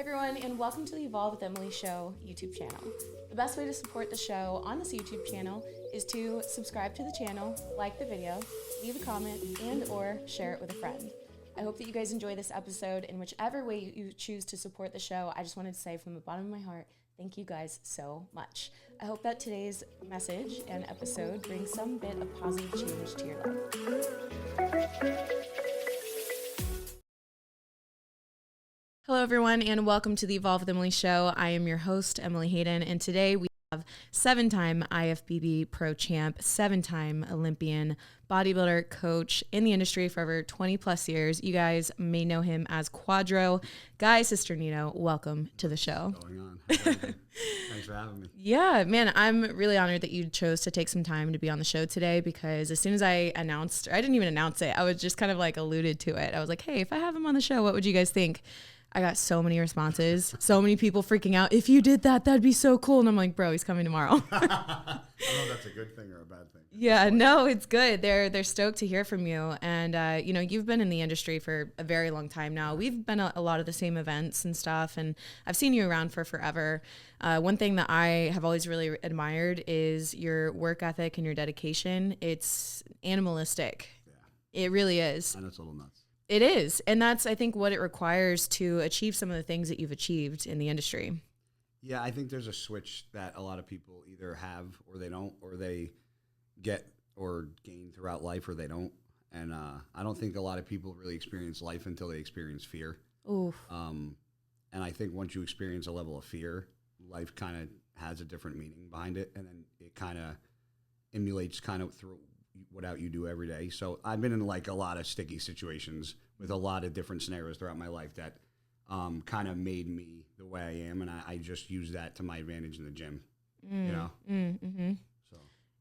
everyone, and welcome to the Evolve with Emily show YouTube channel. The best way to support the show on this YouTube channel is to subscribe to the channel, like the video, leave a comment, and or share it with a friend. I hope that you guys enjoy this episode, and whichever way you choose to support the show, I just wanted to say from the bottom of my heart, thank you guys so much. I hope that today's message and episode brings some bit of positive change to your life. Hello, everyone, and welcome to the Evolve with Emily show. I am your host, Emily Hayden, and today we have 7-time IFBB pro champ, 7-time Olympian, bodybuilder, coach in the industry for over 20 plus years. You guys may know him as Quadro. Guy Cisternino, welcome to the show. What's going on? Thanks for having me. Yeah, man, I'm really honored that you chose to take some time to be on the show today, because as soon as I announced, or I didn't even announce it, I was just kind of like alluded to it. I was like, hey, if I have him on the show, what would you guys think? I got so many responses, so many people freaking out. If you did that, that'd be so cool. And I'm like, bro, he's coming tomorrow. I don't know if that's a good thing or a bad thing. Yeah, no, it's good. They're stoked to hear from you. And, you've been in the industry for a very long time now. We've been at a lot of the same events and stuff, and I've seen you around for forever. One thing that I have always really admired is your work ethic and your dedication. It's animalistic. Yeah. It really is. And it's a little nuts. It is. And that's, I think, what it requires to achieve some of the things that you've achieved in the industry. Yeah, I think there's a switch that a lot of people either have or they don't, or they get or gain throughout life or they don't. And I don't think a lot of people really experience life until they experience fear. Oof. And I think once you experience a level of fear, life kind of has a different meaning behind it. And then it kind of emulates kind of through what you do every day. So I've been in like a lot of sticky situations with a lot of different scenarios throughout my life that kind of made me the way I am, and I just use that to my advantage in the gym. Mm-hmm. So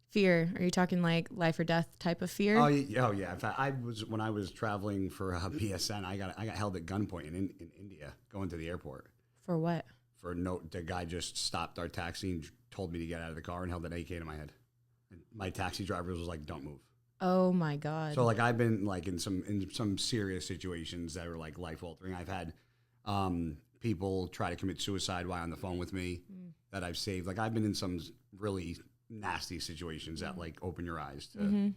fear? Are you talking like life or death type of fear? Oh yeah. In fact, when I was traveling for BSN, I got held at gunpoint in India going to the airport. For what? The guy just stopped our taxi and told me to get out of the car and held an AK to my head. My taxi driver was like, "Don't move." Oh my God. So like I've been like in some serious situations that are like life altering. I've had people try to commit suicide while on the phone with me that I've saved. Like I've been in some really nasty situations that like open your eyes to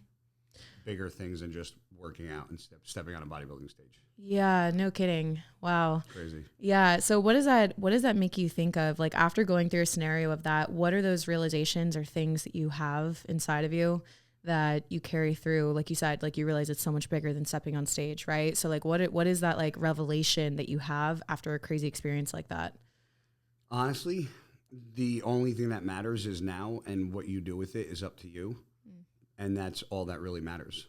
bigger things than just working out and stepping on a bodybuilding stage. Yeah, no kidding. Wow. Crazy. Yeah. So what does that make you think of? Like after going through a scenario of that, what are those realizations or things that you have inside of you that you carry through? Like you said, like you realize it's so much bigger than stepping on stage, right? So like what is that like revelation that you have after a crazy experience like that? Honestly, the only thing that matters is now, and what you do with it is up to you. And that's all that really matters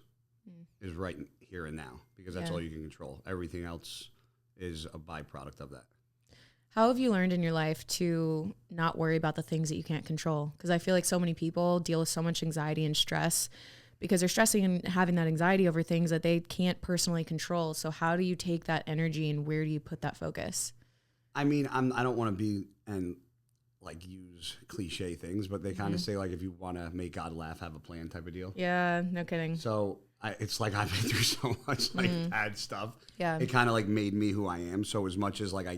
is right here and now, because that's all you can control. Everything else is a byproduct of that. How have you learned in your life to not worry about the things that you can't control? Because I feel like so many people deal with so much anxiety and stress because they're stressing and having that anxiety over things that they can't personally control. So how do you take that energy and where do you put that focus? I mean, I don't want to be and like use cliche things, but they kind of say like, if you want to make God laugh, have a plan type of deal. Yeah, no kidding. So it's like I've been through so much like bad stuff. Yeah. It kind of like made me who I am. So as much as like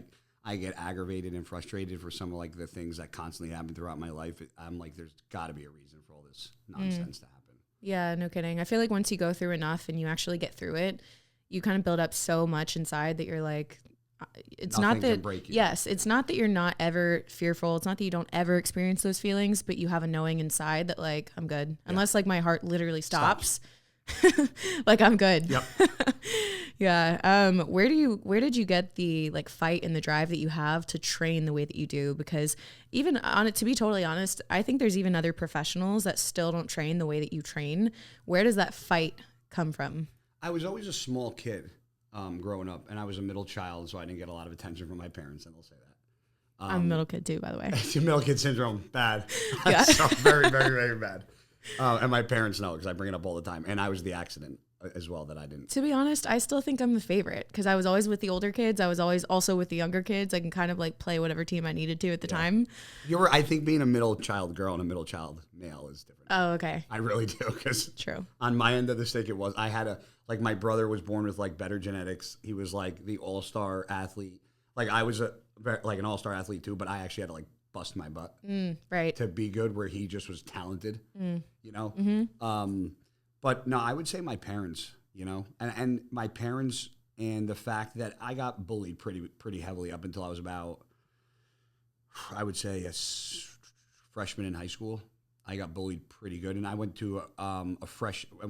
I get aggravated and frustrated for some of like the things that constantly happen throughout my life, I'm like, there's got to be a reason for all this nonsense to happen. Yeah, no kidding. I feel like once you go through enough and you actually get through it, you kind of build up so much inside that you're like, it's Nothing not that, can break you. yes, it's not that you're not ever fearful. It's not that you don't ever experience those feelings, but you have a knowing inside that like, I'm good. Yeah. Unless like my heart literally stops. Like I'm good. Yep. Yeah. Where did you get the like fight and the drive that you have to train the way that you do? Because even on it, to be totally honest, I think there's even other professionals that still don't train the way that you train. Where does that fight come from? I was always a small kid growing up, and I was a middle child, so I didn't get a lot of attention from my parents, and they'll say that. I'm a middle kid too, by the way. Middle kid syndrome, bad. Yeah. So very, very, very bad. And my parents know because I bring it up all the time. And I was the accident as well that I didn't. To be honest, I still think I'm the favorite because I was always with the older kids. I was always also with the younger kids. I can kind of like play whatever team I needed to at the time. I think being a middle child girl and a middle child male is different. Oh, okay. I really do, because True. On my end of the stick, I had my brother was born with like better genetics. He was like the all-star athlete. Like I was like an all-star athlete too, but I actually had to like bust my butt right. to be good, where he just was talented, you know? Mm-hmm. But no, I would say my parents, you know, and my parents, and the fact that I got bullied pretty heavily up until I was about, I would say freshman in high school. I got bullied pretty good, and I went to when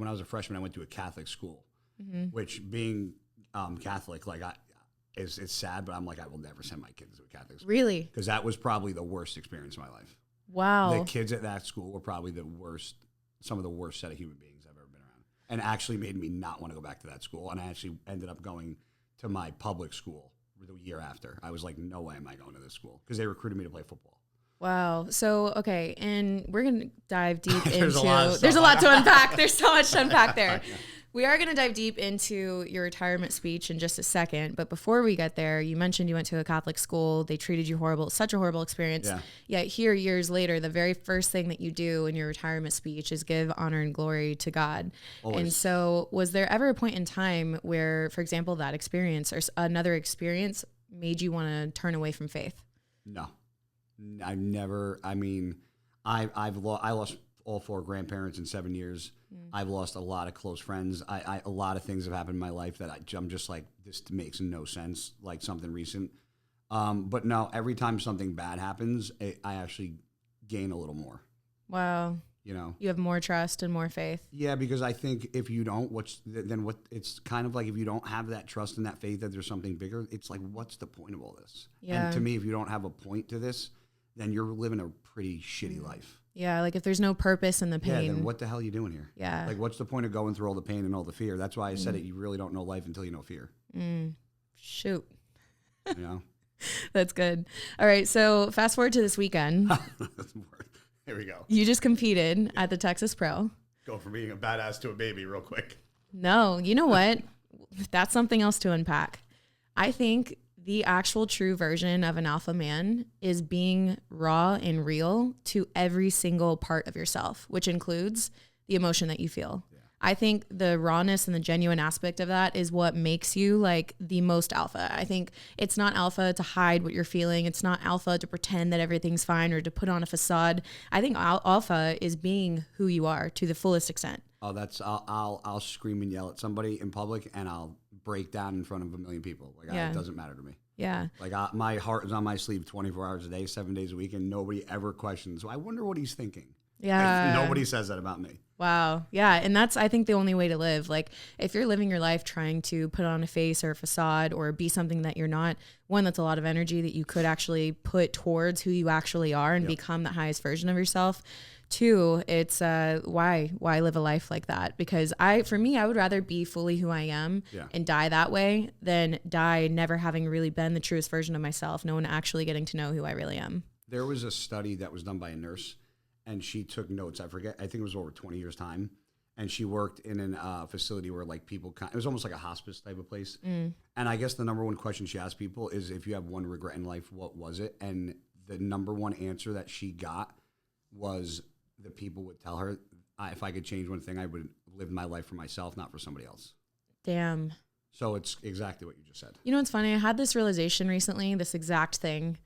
I was a freshman, I went to a Catholic school, which being Catholic, like it's sad, but I'm like, I will never send my kids to a Catholic school. Really? Because that was probably the worst experience of my life. Wow. The kids at that school were probably some of the worst set of human beings I've ever been around, and actually made me not want to go back to that school. And I actually ended up going to my public school the year after. I was like, no way am I going to this school, because they recruited me to play football. Wow. So, okay. And we're going to dive deep There's into, there's a lot to unpack. There's so much to unpack there. We are going to dive deep into your retirement speech in just a second. But before we get there, you mentioned you went to a Catholic school. They treated you horrible, such a horrible experience. Yeah. Yet here, years later, the very first thing that you do in your retirement speech is give honor and glory to God. Always. And so was there ever a point in time where, for example, that experience or another experience made you want to turn away from faith? No. I never. I mean, I lost all 4 grandparents in 7 years. I've lost a lot of close friends. A lot of things have happened in my life that I'm just like, this makes no sense. Like something recent. But no, every time something bad happens, I actually gain a little more. Wow. You know, you have more trust and more faith. Yeah, because I think if you don't, it's kind of like, if you don't have that trust and that faith that there's something bigger, it's like, what's the point of all this? Yeah. And to me, if you don't have a point to this, then you're living a pretty shitty life. Yeah, like if there's no purpose in the pain. Yeah, then what the hell are you doing here? Yeah. Like, what's the point of going through all the pain and all the fear? That's why I said it. You really don't know life until you know fear. Shoot. You know? That's good. All right, so fast forward to this weekend. Here we go. You just competed at the Texas Pro. Go from being a badass to a baby real quick. No, you know what? That's something else to unpack. I think the actual true version of an alpha man is being raw and real to every single part of yourself, which includes the emotion that you feel. Yeah. I think the rawness and the genuine aspect of that is what makes you like the most alpha. I think it's not alpha to hide what you're feeling. It's not alpha to pretend that everything's fine or to put on a facade. I think alpha is being who you are to the fullest extent. Oh, I'll scream and yell at somebody in public, and I'll break down in front of a million people. Like, it doesn't matter to me. Yeah. Like, my heart is on my sleeve 24 hours a day, 7 days a week, and nobody ever questions. So I wonder what he's thinking. Yeah. Like, nobody says that about me. Wow. Yeah. And that's, I think, the only way to live. Like, if you're living your life trying to put on a face or a facade or be something that you're not, one, that's a lot of energy that you could actually put towards who you actually are and become the highest version of yourself. Two, it's why live a life like that? Because for me, I would rather be fully who I am and die that way than die never having really been the truest version of myself. No one actually getting to know who I really am. There was a study that was done by a nurse, and she took notes. I think it was over 20 years' time. And she worked in a facility where like people, it was almost like a hospice type of place. And I guess the number one question she asked people is, if you have one regret in life, what was it? And the number one answer that she got was, the people would tell her, if I could change one thing, I would live my life for myself, not for somebody else. Damn. So it's exactly what you just said. You know what's funny? I had this realization recently, this exact thing,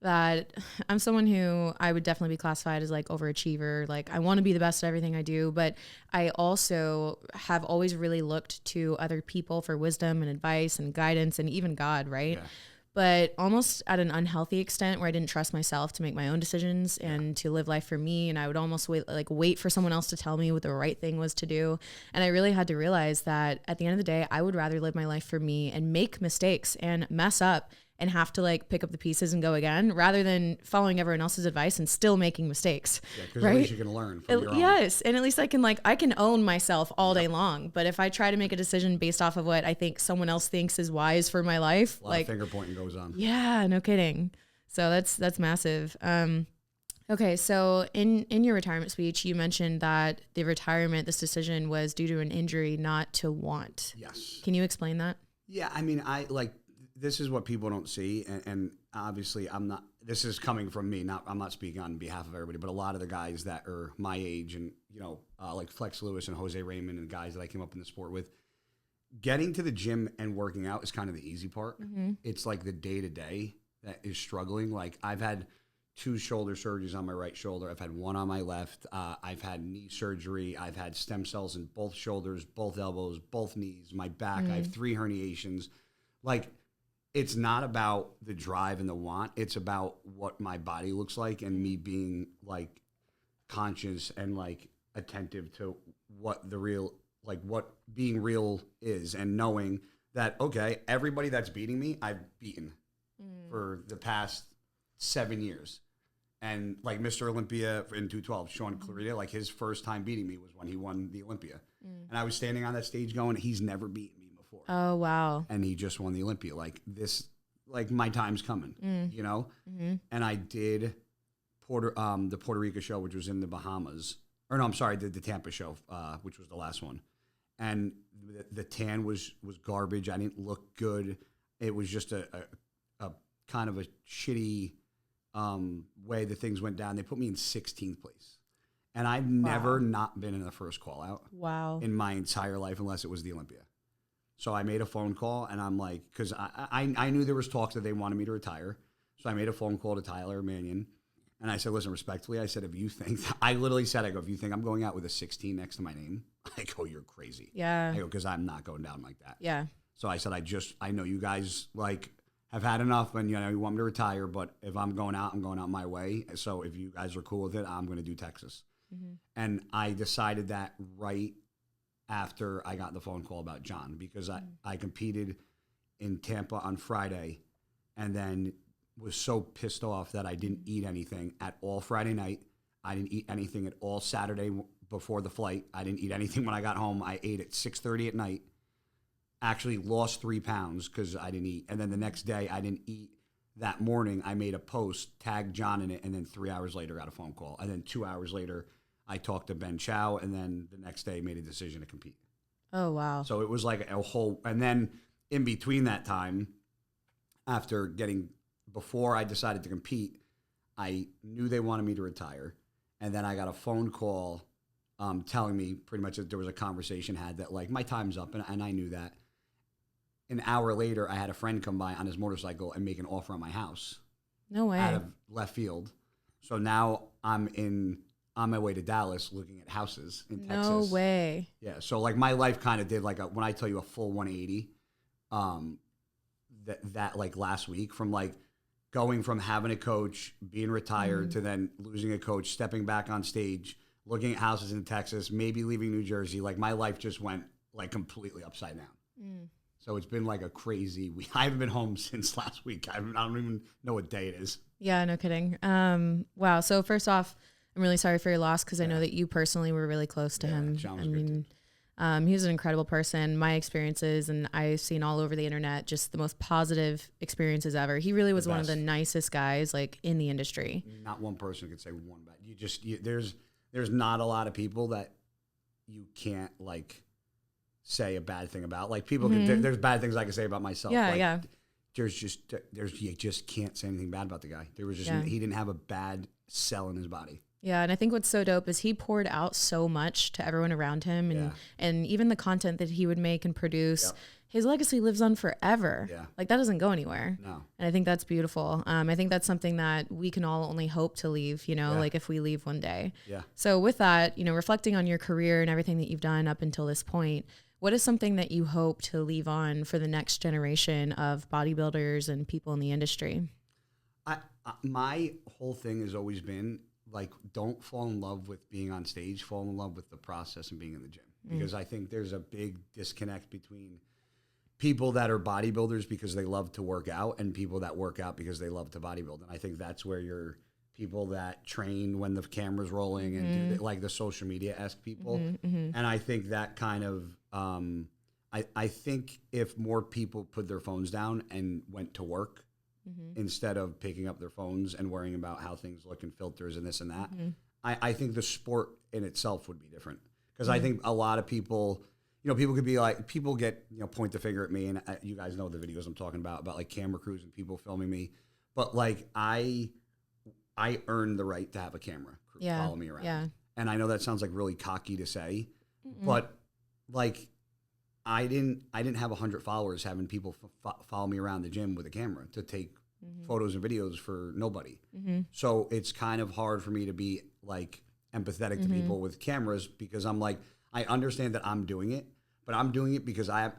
that I'm someone who I would definitely be classified as like overachiever. Like, I want to be the best at everything I do, but I also have always really looked to other people for wisdom and advice and guidance, and even God, right? Yeah. But almost at an unhealthy extent where I didn't trust myself to make my own decisions and to live life for me. And I would almost wait for someone else to tell me what the right thing was to do. And I really had to realize that at the end of the day, I would rather live my life for me and make mistakes and mess up and have to like pick up the pieces and go again, rather than following everyone else's advice and still making mistakes. Yeah, because at least you can learn from your own. Yes, and at least I can own myself all day long. But if I try to make a decision based off of what I think someone else thinks is wise for my life, a lot of finger pointing goes on. Yeah, no kidding. So that's massive. Okay, so in your retirement speech, you mentioned that this decision was due to an injury, not to want. Yes. Can you explain that? Yeah, I mean, this is what people don't see, and obviously this is coming from me, I'm not speaking on behalf of everybody, but a lot of the guys that are my age and, like Flex Lewis and Jose Raymond and guys that I came up in the sport with, getting to the gym and working out is kind of the easy part. Mm-hmm. It's like the day-to-day that is struggling. Like I've had 2 shoulder surgeries on my right shoulder. I've had 1 on my left. I've had knee surgery. I've had stem cells in both shoulders, both elbows, both knees, my back. I have 3 herniations. Like, it's not about the drive and the want. It's about what my body looks like and me being like conscious and like attentive to what the real, like what being real is, and knowing that, okay, everybody that's beating me, I've beaten for the past 7 years. And like Mr. Olympia in 212, Sean Clarita, like his first time beating me was when he won the Olympia. And I was standing on that stage going, he's never beaten me before. Oh, wow. And he just won the Olympia. Like this, like my time's coming, you know? And I did the Puerto Rico show, which was in the Bahamas. Or no, I'm sorry, I did the Tampa show, which was the last one. And the tan was garbage. I didn't look good. It was just a kind of a shitty way that things went down. They put me in 16th place. And I've never not been in the first call out in my entire life, unless it was the Olympia. So I made a phone call, and I'm like, because I knew there was talks that they wanted me to retire. So I made a phone call to Tyler Mannion, and I said, listen, respectfully, I said, if you think, I literally said, I go, if you think I'm going out with a 16 next to my name, I go, you're crazy. Yeah. I go, because I'm not going down like that. Yeah. So I said, I know you guys, like, have had enough, and, you know, you want me to retire, but if I'm going out my way. So if you guys are cool with it, I'm going to do Texas. And I decided that right after I got the phone call about John, because I competed in Tampa on Friday and then was so pissed off that I didn't eat anything at all Friday night. I didn't eat anything at all Saturday before the flight. I didn't eat anything when I got home. I ate at 6:30 at night. Actually lost 3 pounds because I didn't eat. And then the next day I didn't eat. That morning I made a post, tagged John in it, and then 3 hours later got a phone call. And then 2 hours later I talked to Ben Chow, and then the next day made a decision to compete. Oh, wow. So it was like a whole, and then in between that time, before I decided to compete, I knew they wanted me to retire. And then I got a phone call telling me pretty much that there was a conversation had that like my time's up, and I knew that. An hour later, I had a friend come by on his motorcycle and make an offer on my house. No way. Out of left field. So now I'm on my way to Dallas looking at houses in Texas. No way. Yeah. So like my life kind of did like when I tell you a full 180, that like last week, from like going from having a coach, being retired, to then losing a coach, stepping back on stage, looking at houses in Texas, maybe leaving New Jersey. Like my life just went like completely upside down. So it's been like a crazy week. I haven't been home since last week. I don't even know what day it is. Yeah, no kidding. Wow. So first off, I'm really sorry for your loss, because I know that you personally were really close to him. John was great too. He was an incredible person. My experiences, and I've seen all over the internet, just the most positive experiences ever. He really was one of the nicest guys like in the industry. Not one person could say one bad. There's not a lot of people that you can't like say a bad thing about. Like people can, there's bad things I can say about myself. Yeah, like, yeah. You just can't say anything bad about the guy. There was just he didn't have a bad cell in his body. Yeah, and I think what's so dope is he poured out so much to everyone around him, and even the content that he would make and produce, his legacy lives on forever. Yeah. Like that doesn't go anywhere. No. And I think that's beautiful. I think that's something that we can all only hope to leave, like if we leave one day. Yeah. So with that, reflecting on your career and everything that you've done up until this point, what is something that you hope to leave on for the next generation of bodybuilders and people in the industry? My whole thing has always been, like, don't fall in love with being on stage, fall in love with the process and being in the gym. Because I think there's a big disconnect between people that are bodybuilders because they love to work out and people that work out because they love to bodybuild. And I think that's where you're people that train when the camera's rolling and do like the social media-esque people. And I think that kind of, I think if more people put their phones down and went to work, instead of picking up their phones and worrying about how things look and filters and this and that, I think the sport in itself would be different. Because I think a lot of people, people could be like, people get, point the finger at me, and you guys know the videos I'm talking about like camera crews and people filming me. But like, I earned the right to have a camera crew follow me around. Yeah. And I know that sounds like really cocky to say, but like, I didn't have 100 followers having people follow me around the gym with a camera to take photos and videos for nobody. So it's kind of hard for me to be like empathetic to people with cameras, because I'm like, I understand that I'm doing it, but I'm doing it because I have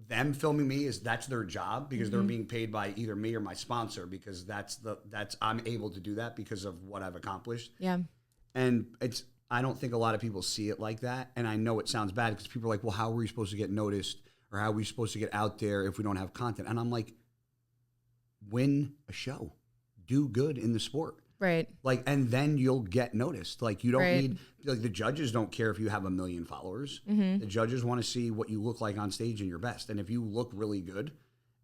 them filming me that's their job, because they're being paid by either me or my sponsor, because I'm able to do that because of what I've accomplished. Yeah. And I don't think a lot of people see it like that. And I know it sounds bad because people are like, well, how are we supposed to get noticed, or how are we supposed to get out there if we don't have content? And I'm like, win a show, do good in the sport. Right. Like, and then you'll get noticed. Like, you don't need, like, the judges don't care if you have 1 million followers. The judges want to see what you look like on stage and your best. And if you look really good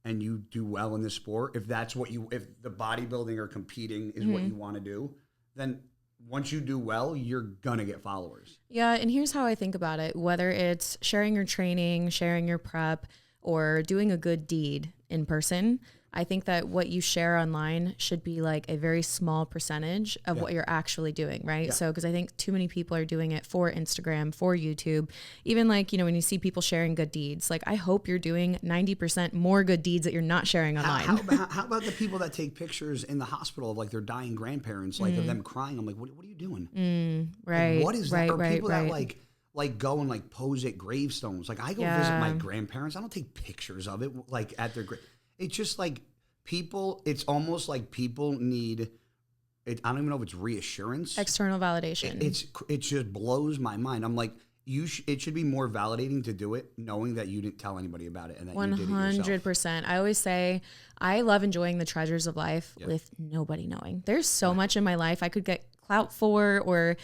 and you do well in this sport, if that's what if the bodybuilding or competing is what you want to do, then once you do well, you're going to get followers. Yeah. And here's how I think about it. Whether it's sharing your training, sharing your prep, or doing a good deed in person, I think that what you share online should be like a very small percentage of what you're actually doing, right? Yeah. So, because I think too many people are doing it for Instagram, for YouTube, even like, you know, when you see people sharing good deeds, like I hope you're doing 90% more good deeds that you're not sharing online. How about the people that take pictures in the hospital of like their dying grandparents, like of them crying? I'm like, what are you doing? Right. Like, what is that? Or people that right. like go and like pose at gravestones. Like I go visit my grandparents. I don't take pictures of it like at their grave. It's just like people, it's almost like people need it. I don't even know if it's reassurance. External validation. It just blows my mind. I'm like, it should be more validating to do it knowing that you didn't tell anybody about it and that 100%. You did it yourself. I always say I love enjoying the treasures of life with nobody knowing. There's so much in my life I could get clout for, or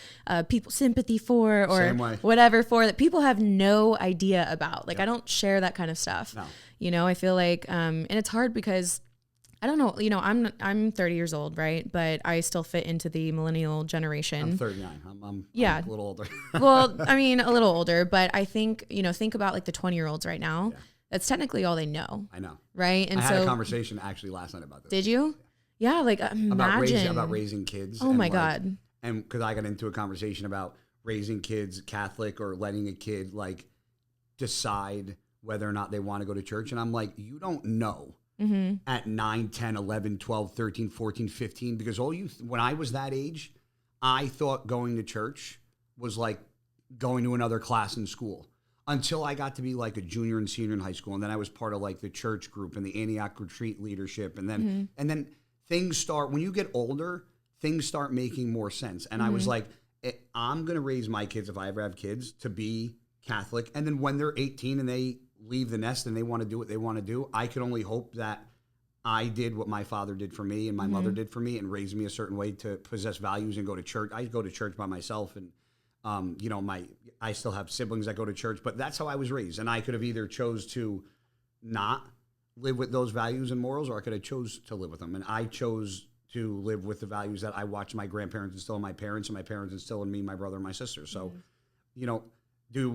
people sympathy for, or whatever for, that people have no idea about. Like I don't share that kind of stuff. No. You know, I feel like, and it's hard because I don't know, you know, I'm 30 years old, right? But I still fit into the millennial generation. I'm 39. I'm a little older. Well, I mean, a little older, but I think, you know, think about like the 20-year-olds right now. Yeah. That's technically all they know. I know. Right? And I had a conversation actually last night about this. Did you? Yeah, like imagine. About raising kids. Oh my God. And because I got into a conversation about raising kids Catholic, or letting a kid like decide whether or not they want to go to church. And I'm like, you don't know. At 9, 10, 11, 12, 13, 14, 15, because when I was that age, I thought going to church was like going to another class in school, until I got to be like a junior and senior in high school. And then I was part of like the church group and the Antioch retreat leadership. And then things start, when you get older, things start making more sense. And I was like, I'm going to raise my kids, if I ever have kids, to be Catholic. And then when they're 18 and they leave the nest and they want to do what they want to do, I could only hope that I did what my father did for me and my mother did for me, and raised me a certain way to possess values and go to church. I go to church by myself, and you know, I still have siblings that go to church, but that's how I was raised. And I could have either chose to not live with those values and morals, or I could have chose to live with them. And I chose to live with the values that I watched my grandparents instill in my parents, and my parents instill in me, my brother, and my sister. So, you know,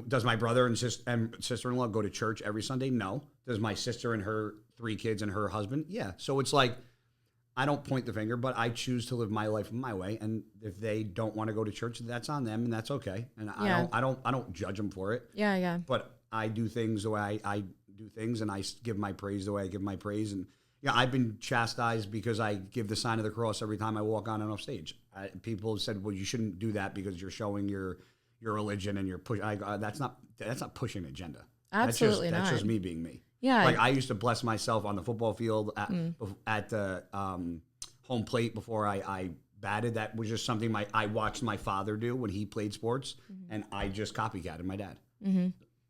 does my brother and sister-in-law go to church every Sunday? No. Does my sister and her 3 kids and her husband? Yeah. So it's like, I don't point the finger, but I choose to live my life my way. And if they don't want to go to church, that's on them, and that's okay. And I don't judge them for it. Yeah, yeah. But I do things the way I do things, and I give my praise the way I give my praise. And yeah, I've been chastised because I give the sign of the cross every time I walk on and off stage. People said, well, you shouldn't do that because you're showing your religion and you're pushing. That's not pushing an agenda. Absolutely not. That's just me being me. Yeah. Like I used to bless myself on the football field at the home plate before I batted. That was just something I watched my father do when he played sports, and I just copycatted my dad.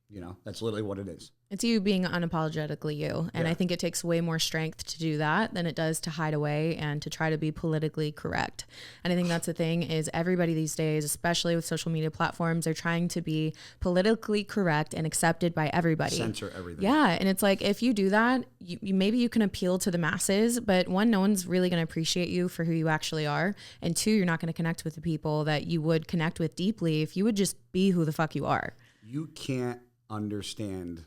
You know, that's literally what it is. It's you being unapologetically you. And I think it takes way more strength to do that than it does to hide away and to try to be politically correct. And I think that's the thing, is everybody these days, especially with social media platforms, they're trying to be politically correct and accepted by everybody. Censor everything. Yeah. And it's like, if you do that, maybe you can appeal to the masses, but 1, no one's really going to appreciate you for who you actually are. And 2, you're not going to connect with the people that you would connect with deeply if you would just be who the fuck you are. You can't understand,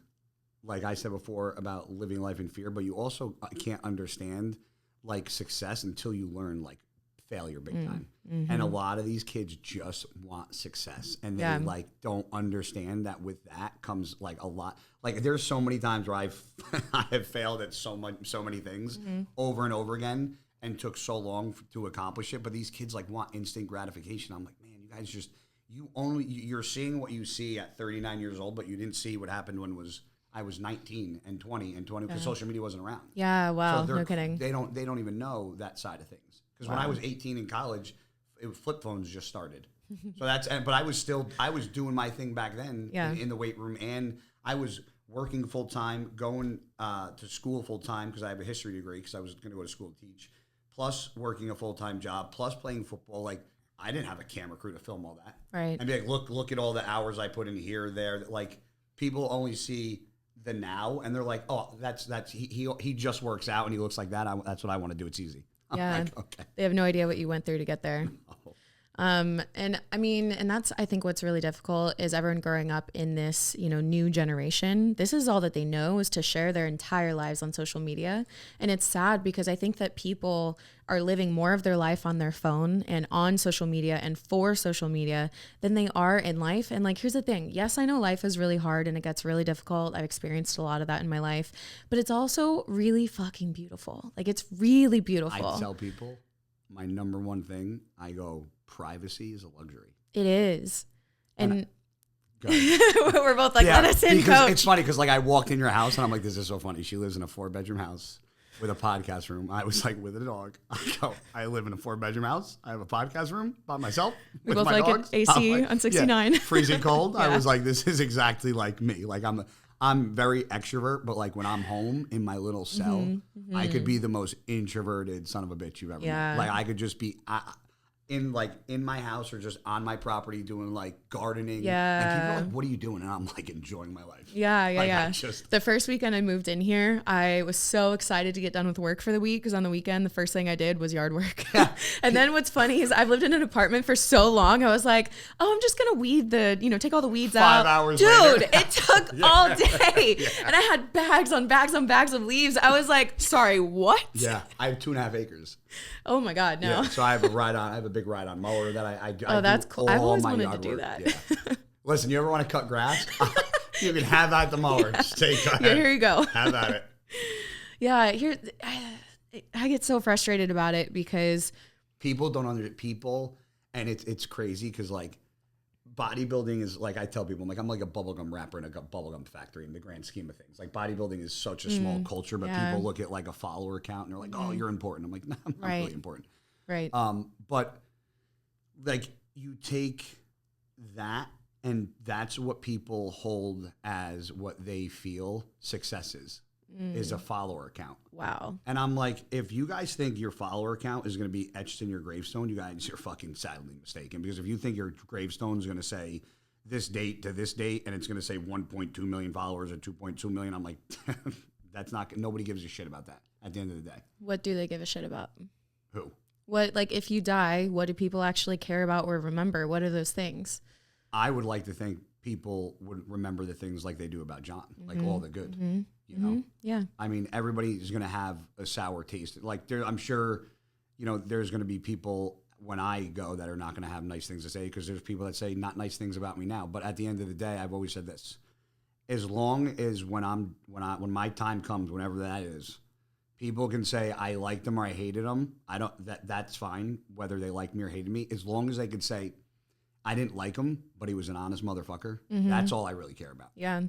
like I said before, about living life in fear, but you also can't understand like success until you learn like failure big time. And a lot of these kids just want success, and they like don't understand that with that comes like a lot. Like there's so many times where I have failed at so many things over and over again, and took so long to accomplish it. But these kids like want instant gratification. I'm like, man, you guys just you're seeing what you see at 39 years old, but you didn't see what happened when I was 19 and 20 because social media wasn't around. Yeah, wow, so no kidding. They don't even know that side of things. Because when I was 18 in college, flip phones just started. But I was doing my thing back then in the weight room, and I was working full time, going to school full time because I have a history degree because I was going to go to school to teach, plus working a full time job, plus playing football. Like I didn't have a camera crew to film all that, right? And be like, look at all the hours I put in here, there. Like people only see the now, and they're like, oh, that's he just works out and he looks like that. That's what I want to do. It's easy. Yeah. Like, okay. They have no idea what you went through to get there. Oh. And I mean, and that's, I think what's really difficult is everyone growing up in this, new generation. This is all that they know is to share their entire lives on social media. And it's sad because I think that people are living more of their life on their phone and on social media and for social media than they are in life. And like, here's the thing. Yes, I know life is really hard and it gets really difficult. I've experienced a lot of that in my life, but it's also really fucking beautiful. Like it's really beautiful. I tell people my number one thing, I go, privacy is a luxury. It is. And we're both like, let us in, coach. It's funny because like I walked in your house and I'm like, this is so funny. She lives in a 4-bedroom house with a podcast room. I was like, with a dog. I live in a 4-bedroom house. I have a podcast room by myself. We both like dogs. An AC on 69. Yeah, freezing cold. Yeah. I was like, this is exactly like me. Like I'm very extrovert, but like when I'm home in my little cell, I could be the most introverted son of a bitch you've ever met. Like I could just be in my house or just on my property doing like gardening. Yeah. And people are like, what are you doing? And I'm like enjoying my life. Yeah. The first weekend I moved in here, I was so excited to get done with work for the week because on the weekend, the first thing I did was yard work. And then what's funny is I've lived in an apartment for so long. I was like, oh, I'm just going to weed take all the weeds 5 out. hours Dude, later. It took all day. And I had bags on bags on bags of leaves. I was like, sorry, what? Yeah. I have 2.5 acres. Oh my God, no. Yeah, so I have a big ride-on mower that I do. Oh, that's cool. I've always wanted to do work. that. Yeah. Listen, you ever want to cut grass? You can have at the mower. Yeah. Just take it. Yeah, here you go. Have at it. Yeah, I get so frustrated about it because people don't understand people, and it's crazy because like bodybuilding is like I tell people I'm like a bubblegum rapper in a bubblegum factory in the grand scheme of things. Like bodybuilding is such a small culture, but people look at like a follower count and they're like, "Oh, you're important." I'm like, "No, I'm not really important." Right. But like you take that, and that's what people hold as what they feel success is a follower count. Wow. And I'm like, if you guys think your follower count is going to be etched in your gravestone, you guys are fucking sadly mistaken. Because if you think your gravestone is going to say this date to this date, and it's going to say 1.2 million followers or 2.2 million, I'm like, that's not, nobody gives a shit about that at the end of the day. What do they give a shit about? Who? What, like, if you die, what do people actually care about or remember? What are those things? I would like to think people would remember the things like they do about John, like all the good, you know? Yeah. I mean, everybody is going to have a sour taste. Like I'm sure, there's going to be people when I go that are not going to have nice things to say because there's people that say not nice things about me now. But at the end of the day, I've always said this: as long as when my time comes, whenever that is, people can say I liked them or I hated them. That's fine whether they liked me or hated me, as long as they could say I didn't like him, but he was an honest motherfucker. That's all I really care about. Yeah.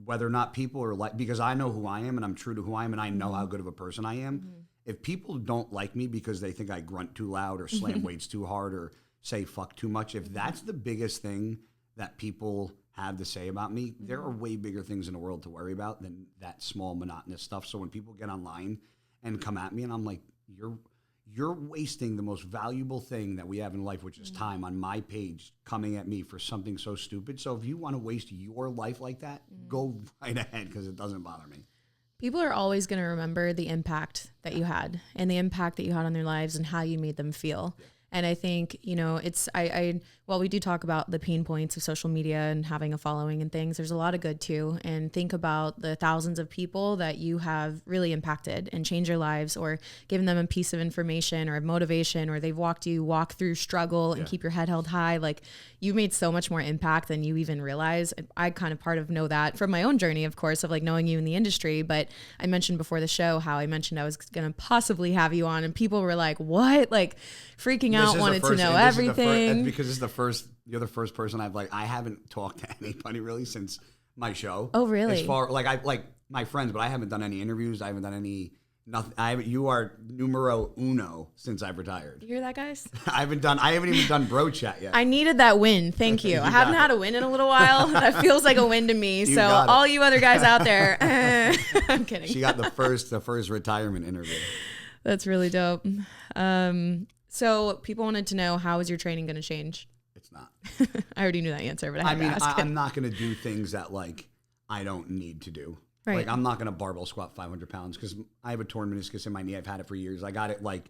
Whether or not people are like, because I know who I am and I'm true to who I am and I know how good of a person I am. If people don't like me because they think I grunt too loud or slam weights too hard or say fuck too much, if that's the biggest thing that people have to say about me, there are way bigger things in the world to worry about than that small monotonous stuff. So when people get online and come at me and I'm like, you're wasting the most valuable thing that we have in life, which is time, on my page coming at me for something so stupid. So if you want to waste your life like that, go right ahead because it doesn't bother me. People are always going to remember the impact that you had and the impact that you had on their lives and how you made them feel. Yeah. And I think, you know, well, we do talk about the pain points of social media and having a following and things. There's a lot of good too. And think about the thousands of people that you have really impacted and changed their lives, or given them a piece of information or motivation, or they've walked you walk through struggle and keep your head held high. Like, you made so much more impact than you even realize. I kind of know that from my own journey, of course, of like knowing you in the industry. But I mentioned before the show how I mentioned I was going to possibly have you on, and people were like, what? Like freaking out, wanted to know everything. That's because you're the first person I haven't talked to anybody really since my show. Oh, really? As far like my friends, but I haven't done any interviews. I haven't done any nothing. You are numero uno since I've retired. You hear that, guys? I haven't even done bro chat yet. I needed that win. Thank you. I haven't had a win in a little while. That feels like a win to me. So all you other guys out there, I'm kidding. She got the first retirement interview. That's really dope. So people wanted to know, how is your training going to change? It's not. I already knew that answer, but I had to ask I'm not going to do things that like I don't need to do. Right. Like, I'm not going to barbell squat 500 pounds because I have a torn meniscus in my knee. I've had it for years. I got it like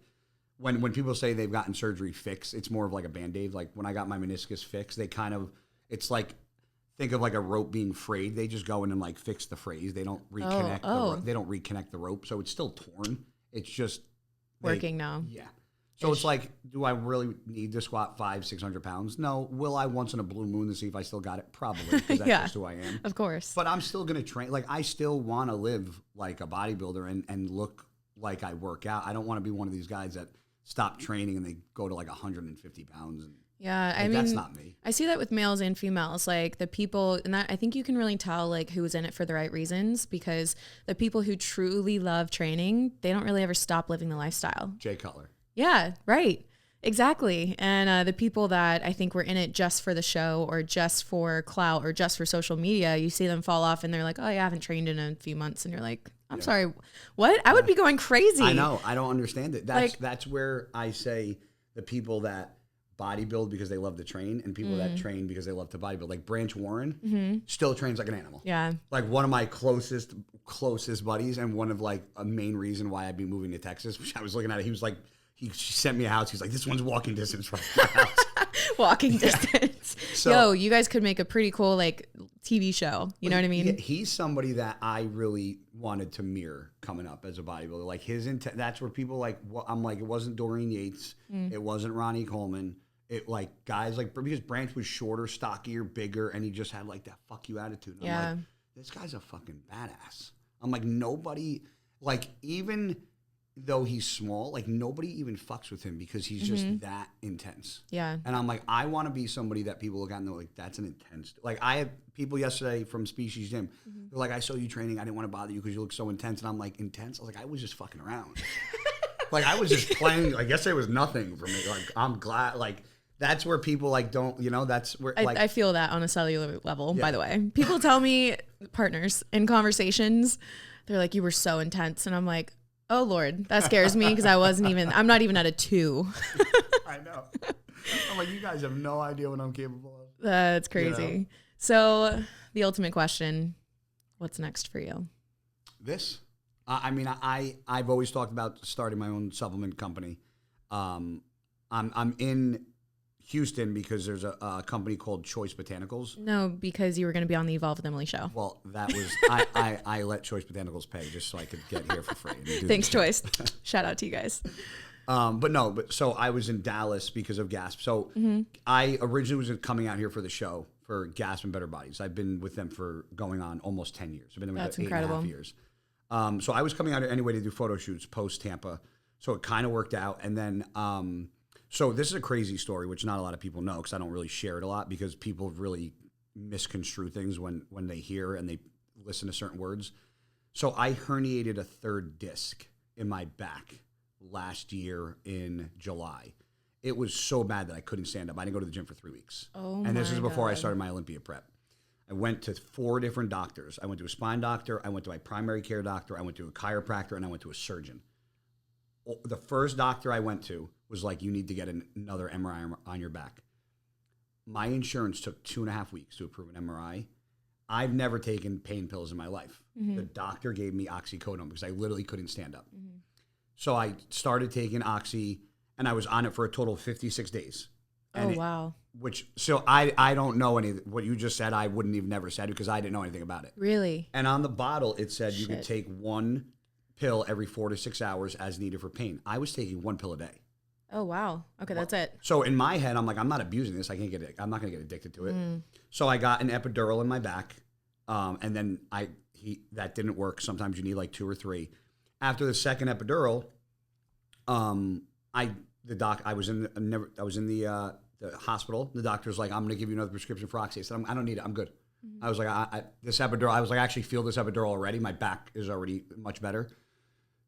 when people say they've gotten surgery fixed, it's more of like a Band-Aid. Like when I got my meniscus fixed, it's like, think of like a rope being frayed. They just go in and like fix the frays. They don't reconnect. They don't reconnect the rope. So it's still torn. It's just working now. Yeah. So it's like, do I really need to squat 500-600 pounds? No. Will I once in a blue moon to see if I still got it? Probably, because that's just who I am. Of course. But I'm still going to train. Like, I still want to live like a bodybuilder and look like I work out. I don't want to be one of these guys that stop training and they go to like 150 pounds. And yeah, I mean, that's not me. I see that with males and females. Like the people, and that I think you can really tell like who's in it for the right reasons, because the people who truly love training, they don't really ever stop living the lifestyle. Jay Cutler. Yeah, right. Exactly. And the people that I think were in it just for the show or just for clout or just for social media, you see them fall off and they're like, oh, yeah, I haven't trained in a few months. And you're like, I'm sorry, what? I would be going crazy. I know. I don't understand it. That's where I say the people that bodybuild because they love to train and people that train because they love to bodybuild. Like Branch Warren still trains like an animal. Yeah. Like one of my closest buddies and one of like a main reason why I'd be moving to Texas, which I was looking at it. He was like, she sent me a house. He's like, this one's walking distance from my house. Walking distance. So, yo, you guys could make a pretty cool like TV show. You know what I mean? He's somebody that I really wanted to mirror coming up as a bodybuilder. Like his intent. That's where people like. I'm like, it wasn't Doreen Yates. It wasn't Ronnie Coleman. It like guys like, because Branch was shorter, stockier, bigger, and he just had like that fuck you attitude. And I'm like, this guy's a fucking badass. I'm like, nobody, like even though he's small, like nobody even fucks with him because he's just that intense. Yeah. And I'm like, I want to be somebody that people look at and they're like, that's an intense. Like I have people yesterday from Species Gym. They're like, I saw you training. I didn't want to bother you because you look so intense. And I'm like, intense? I was like, I was just fucking around. Like I was just playing. Like yesterday was nothing for me. Like I'm glad. Like that's where people like don't, that's where like. I feel that on a cellular level, by the way. People tell me, partners in conversations, they're like, you were so intense. And I'm like, oh, Lord, that scares me because I'm not even at a 2. I know. I'm like, you guys have no idea what I'm capable of. That's crazy. You know? So the ultimate question, what's next for you? This? I mean, I've always talked about starting my own supplement company. I'm in Houston because there's a company called Choice Botanicals. No, because you were going to be on the Evolve with Emily show. Well, that was I let Choice Botanicals pay just so I could get here for free. Thanks, Choice. Shout out to you guys. So I was in Dallas because of Gasp. So I originally was coming out here for the show for Gasp and Better Bodies. I've been with them for going on almost 10 years. I've been with them 8.5 years. So I was coming out here anyway to do photo shoots post Tampa. So it kind of worked out. And then so this is a crazy story, which not a lot of people know because I don't really share it a lot because people really misconstrue things when they hear and they listen to certain words. So I herniated a third disc in my back last year in July. It was so bad that I couldn't stand up. I didn't go to the gym for 3 weeks. Oh, and this is before I started my Olympia prep. I went to 4 different doctors. I went to a spine doctor. I went to my primary care doctor. I went to a chiropractor, and I went to a surgeon. The first doctor I went to was like, you need to get another MRI on your back. My insurance took 2.5 weeks to approve an MRI. I've never taken pain pills in my life. The doctor gave me oxycodone because I literally couldn't stand up. So I started taking oxy, and I was on it for a total of 56 days. And wow. So I don't know what you just said. I wouldn't have never said it because I didn't know anything about it. Really? And on the bottle, it said you could take 1 pill every 4 to 6 hours as needed for pain. I was taking 1 pill a day. Oh, wow. Okay, that's it. So in my head, I'm like, I'm not abusing this. I'm not going to get addicted to it. So I got an epidural in my back, and then that didn't work. Sometimes you need like 2 or 3. After the second epidural, I was in the hospital. The doctor's like, I'm going to give you another prescription for Oxy. I said, I don't need it. I'm good. I was like, this epidural. I was like, I actually feel this epidural already. My back is already much better.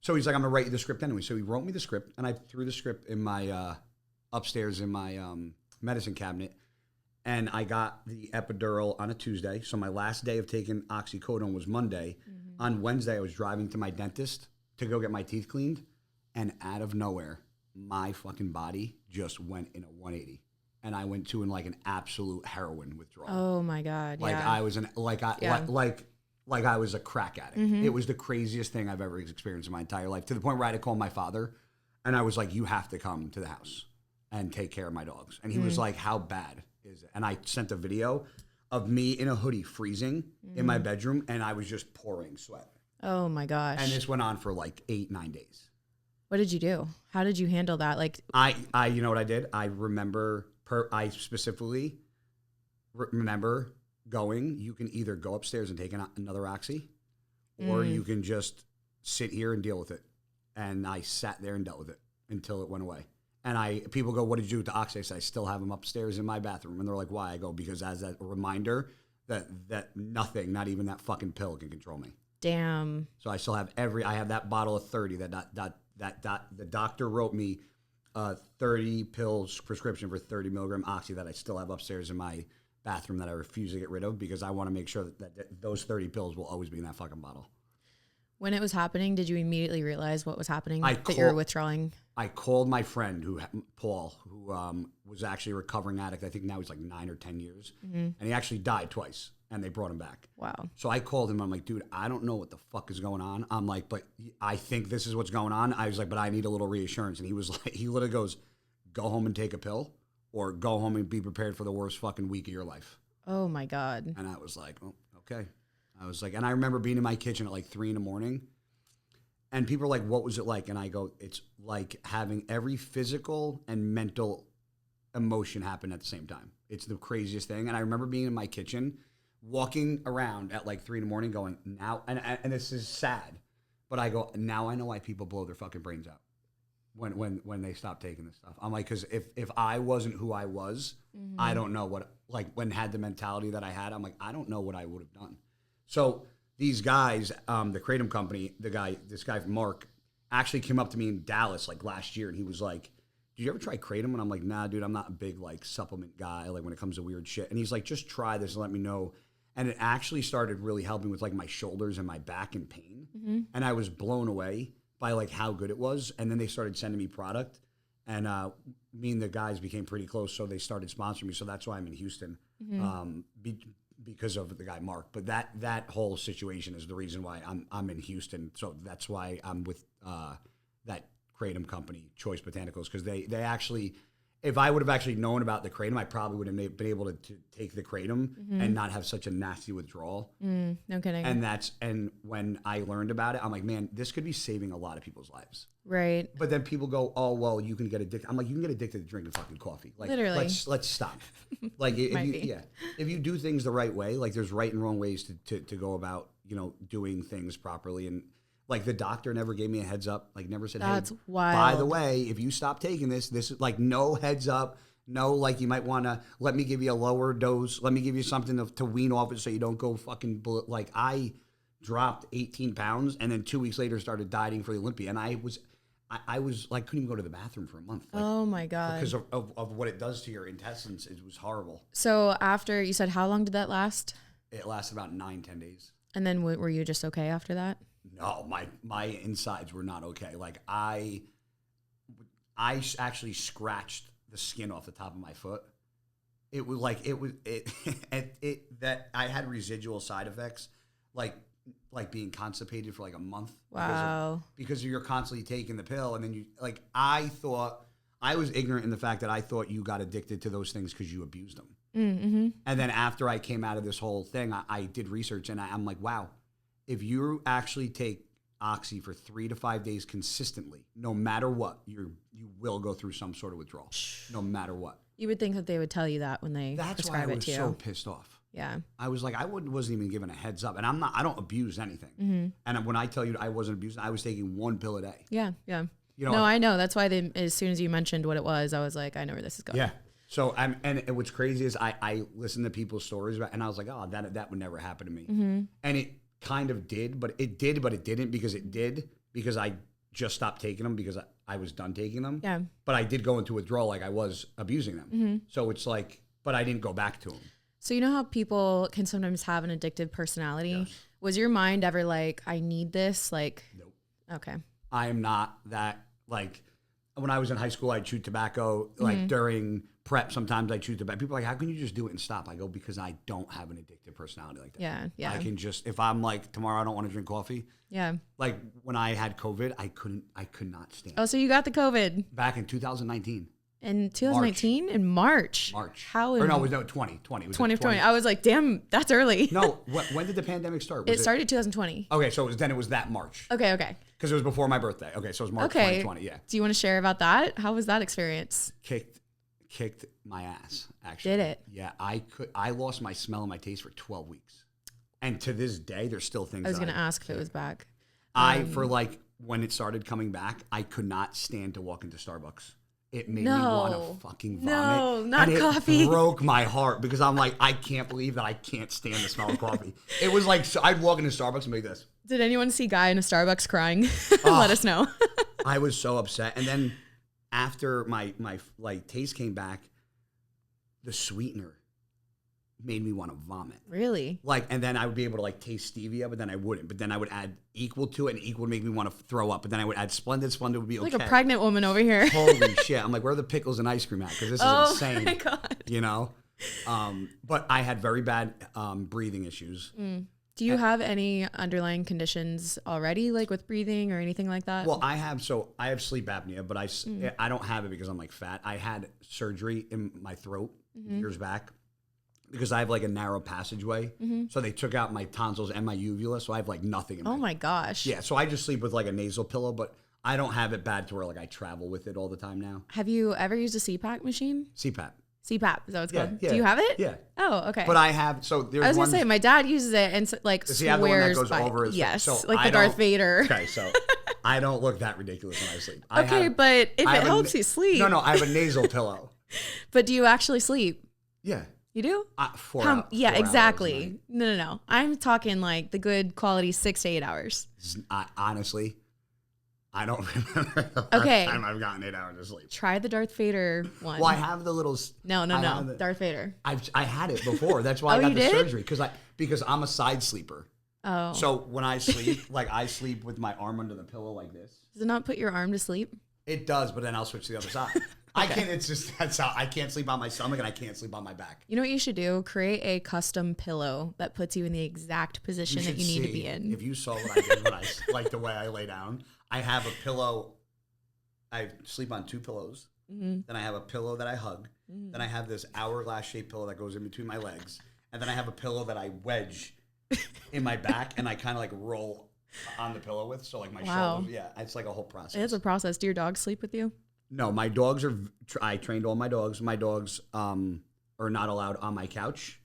So he's like, I'm going to write you the script anyway. So he wrote me the script, and I threw the script in my upstairs in my medicine cabinet, and I got the epidural on a Tuesday. So my last day of taking oxycodone was Monday. On Wednesday, I was driving to my dentist to go get my teeth cleaned, and out of nowhere, my fucking body just went in a 180, and I went to an absolute heroin withdrawal. Oh my God! I was like I was a crack addict. It was the craziest thing I've ever experienced in my entire life, to the point where I had to call my father, and I was like, you have to come to the house and take care of my dogs. And he was like, how bad is it? And I sent a video of me in a hoodie freezing in my bedroom, and I was just pouring sweat. Oh my gosh. And this went on for 8-9 days. What did you do? How did you handle that? I you know what I did? I remember, I specifically remember going, you can either go upstairs and take another Oxy, or you can just sit here and deal with it. And I sat there and dealt with it until it went away. And people go, what did you do with the Oxy? I said, I still have them upstairs in my bathroom. And they're like, why? I go, because as a reminder that nothing, not even that fucking pill, can control me. Damn. So I still have I have that bottle of 30 that the doctor wrote me 30 pills prescription for 30 milligram Oxy that I still have upstairs in my bathroom that I refuse to get rid of, because I want to make sure that those 30 pills will always be in that fucking bottle. When it was happening, did you immediately realize what was happening, that you were withdrawing? I called my friend, Paul, who was actually a recovering addict. I think now he's 9 or 10 years. And he actually died twice, and they brought him back. Wow. So I called him. I'm like, dude, I don't know what the fuck is going on. I'm like, but I think this is what's going on. I was like, but I need a little reassurance. And he was like, he literally goes, go home and take a pill, or go home and be prepared for the worst fucking week of your life. Oh my God. And I was like, oh, okay. I was like, and I remember being in my kitchen at 3 a.m, and people are like, what was it like? And I go, it's like having every physical and mental emotion happen at the same time. It's the craziest thing. And I remember being in my kitchen, walking around at 3 a.m, going, now, and this is sad, but I go, now I know why people blow their fucking brains out when they stop taking this stuff. I'm like, because if I wasn't who I was, I don't know what, when I had the mentality that I had, I'm like, I don't know what I would have done. So these guys, the Kratom company, this guy Mark, actually came up to me in Dallas last year, and he was like, did you ever try Kratom? And I'm like, nah, dude, I'm not a big supplement guy when it comes to weird shit. And he's like, just try this and let me know. And it actually started really helping with my shoulders and my back and pain. And I was blown away by how good it was. And then they started sending me product, and me and the guys became pretty close, so they started sponsoring me. So that's why I'm in Houston, because of the guy Mark. But that whole situation is the reason why I'm in Houston. So that's why I'm with that Kratom company, Choice Botanicals, because they actually, if I would have actually known about the Kratom, I probably would have been able to take the Kratom and not have such a nasty withdrawal. No kidding. And when I learned about it, I'm like, man, this could be saving a lot of people's lives. Right. But then people go, oh, well, you can get addicted. I'm like, you can get addicted to drinking fucking coffee. Literally. Let's stop. If you do things the right way, there's right and wrong ways to go about, doing things properly. And the doctor never gave me a heads up, never said, that's hey, wild. By the way, if you stop taking this is no heads up. No, you might want to let me give you a lower dose. Let me give you something to wean off it so you don't go fucking I dropped 18 pounds, and then 2 weeks later started dieting for the Olympia. And I was couldn't even go to the bathroom for a month. Oh my God. Because of what it does to your intestines. It was horrible. So after, you said, how long did that last? It lasted about 9-10 days. And then were you just okay after that? No, my insides were not okay. I actually scratched the skin off the top of my foot. It was that I had residual side effects, like being constipated for a month. Wow. Because you're constantly taking the pill, and then you I thought I was ignorant in the fact that I thought you got addicted to those things because you abused them. Mm-hmm. And then after I came out of this whole thing, I did research, and I'm like, wow, if you actually take Oxy for 3 to 5 days consistently, no matter what, you will go through some sort of withdrawal, no matter what. You would think that they would tell you that when they prescribe it to you. That's why I was so pissed off. Yeah. I was like, wasn't even given a heads up. And I don't abuse anything. Mm-hmm. And when I tell you I wasn't abusing, I was taking 1 pill a day. Yeah, yeah. You know, no, I know. That's why as soon as you mentioned what it was, I was like, I know where this is going. Yeah. So, and what's crazy is I listened to people's stories about, and I was like, oh, that would never happen to me. Mm-hmm. And it kind of did, but it didn't because I just stopped taking them because I was done taking them. Yeah. But I did go into withdrawal like I was abusing them. Mm-hmm. So it's like, but I didn't go back to them. So you know how people can sometimes have an addictive personality? Yes. Was your mind ever like, I need this? Like, nope. Okay. I am not that, like, when I was in high school, I chewed tobacco. Like during prep, sometimes I chewed tobacco. People are like, how can you just do it and stop? I go, because I don't have an addictive personality like that. Yeah, yeah. I can just, if I'm like, tomorrow I don't want to drink coffee. Yeah. Like when I had COVID, I could not stand. Oh, so you got the COVID? Back in 2019. In 2019? In March? How? Or no, it was 2020. 2020. I was like, damn, that's early. No, when did the pandemic start? It started 2020. Okay, so it was that March. Okay. Because it was before my birthday. Okay, so it was March 2020, yeah. Do you want to share about that? How was that experience? Kicked my ass, actually. Did it? Yeah, I lost my smell and my taste for 12 weeks. And to this day, there's still things I was going to ask if it was back. For like, when it started coming back, I could not stand to walk into Starbucks. It made me want to fucking vomit. No, not and coffee. It broke my heart because I'm like, I can't believe that I can't stand the smell of coffee. It was like, so I'd walk into Starbucks and make this. Did anyone see Guy in a Starbucks crying? Let us know. I was so upset. And then after my like taste came back, the sweetener made me want to vomit. Really? Like, and then I would be able to like taste stevia, but then I wouldn't. But then I would add equal to it, and equal would make me want to throw up. But then I would add Splendid. Splendid would be okay. Like a pregnant woman over here. Holy shit. I'm like, where are the pickles and ice cream at? Because this is insane. Oh my God. You know? But I had very bad breathing issues. Do you have any underlying conditions already, like with breathing or anything like that? Well, I have sleep apnea, but I don't have it because I'm like fat. I had surgery in my throat years back because I have like a narrow passageway. So they took out my tonsils and my uvula, so I have like nothing in my gosh. Yeah, so I just sleep with like a nasal pillow, but I don't have it bad to where like I travel with it all the time now. Have you ever used a CPAP machine? CPAP. CPAP, is that what it's called? Yeah. Do you have it? Yeah. Oh, okay. But I have, so there's I was going to say, my dad uses it and like does he have the one that goes by over his yes, face? So like the Darth Vader. Okay, so I don't look that ridiculous when I sleep. But if it helps you sleep. No, I have a nasal pillow. But do you actually sleep? Yeah. You do? 4 hours. Yeah, exactly. No. I'm talking like the good quality 6 to 8 hours. Honestly, I don't remember the last time I've gotten 8 hours of sleep. Try the Darth Vader one. Well, I have the little... No. Darth Vader. I had it before. That's why I got the surgery. Because I'm a side sleeper. Oh. So when I sleep, like I sleep with my arm under the pillow like this. Does it not put your arm to sleep? It does, but then I'll switch to the other side. I can't. It's just that's how I can't sleep on my stomach and I can't sleep on my back. You know what you should do? Create a custom pillow that puts you in the exact position that you need to be in. If you saw what I did when I like the way I lay down, I have a pillow. I sleep on 2 pillows. Then I have a pillow that I hug. Then I have this hourglass shaped pillow that goes in between my legs, and then I have a pillow that I wedge in my back and I kind of like roll on the pillow with. So like my shoulders. Yeah, it's like a whole process. It's a process. Do your dogs sleep with you? No, my dogs are. I trained all my dogs. My dogs are not allowed on my couch,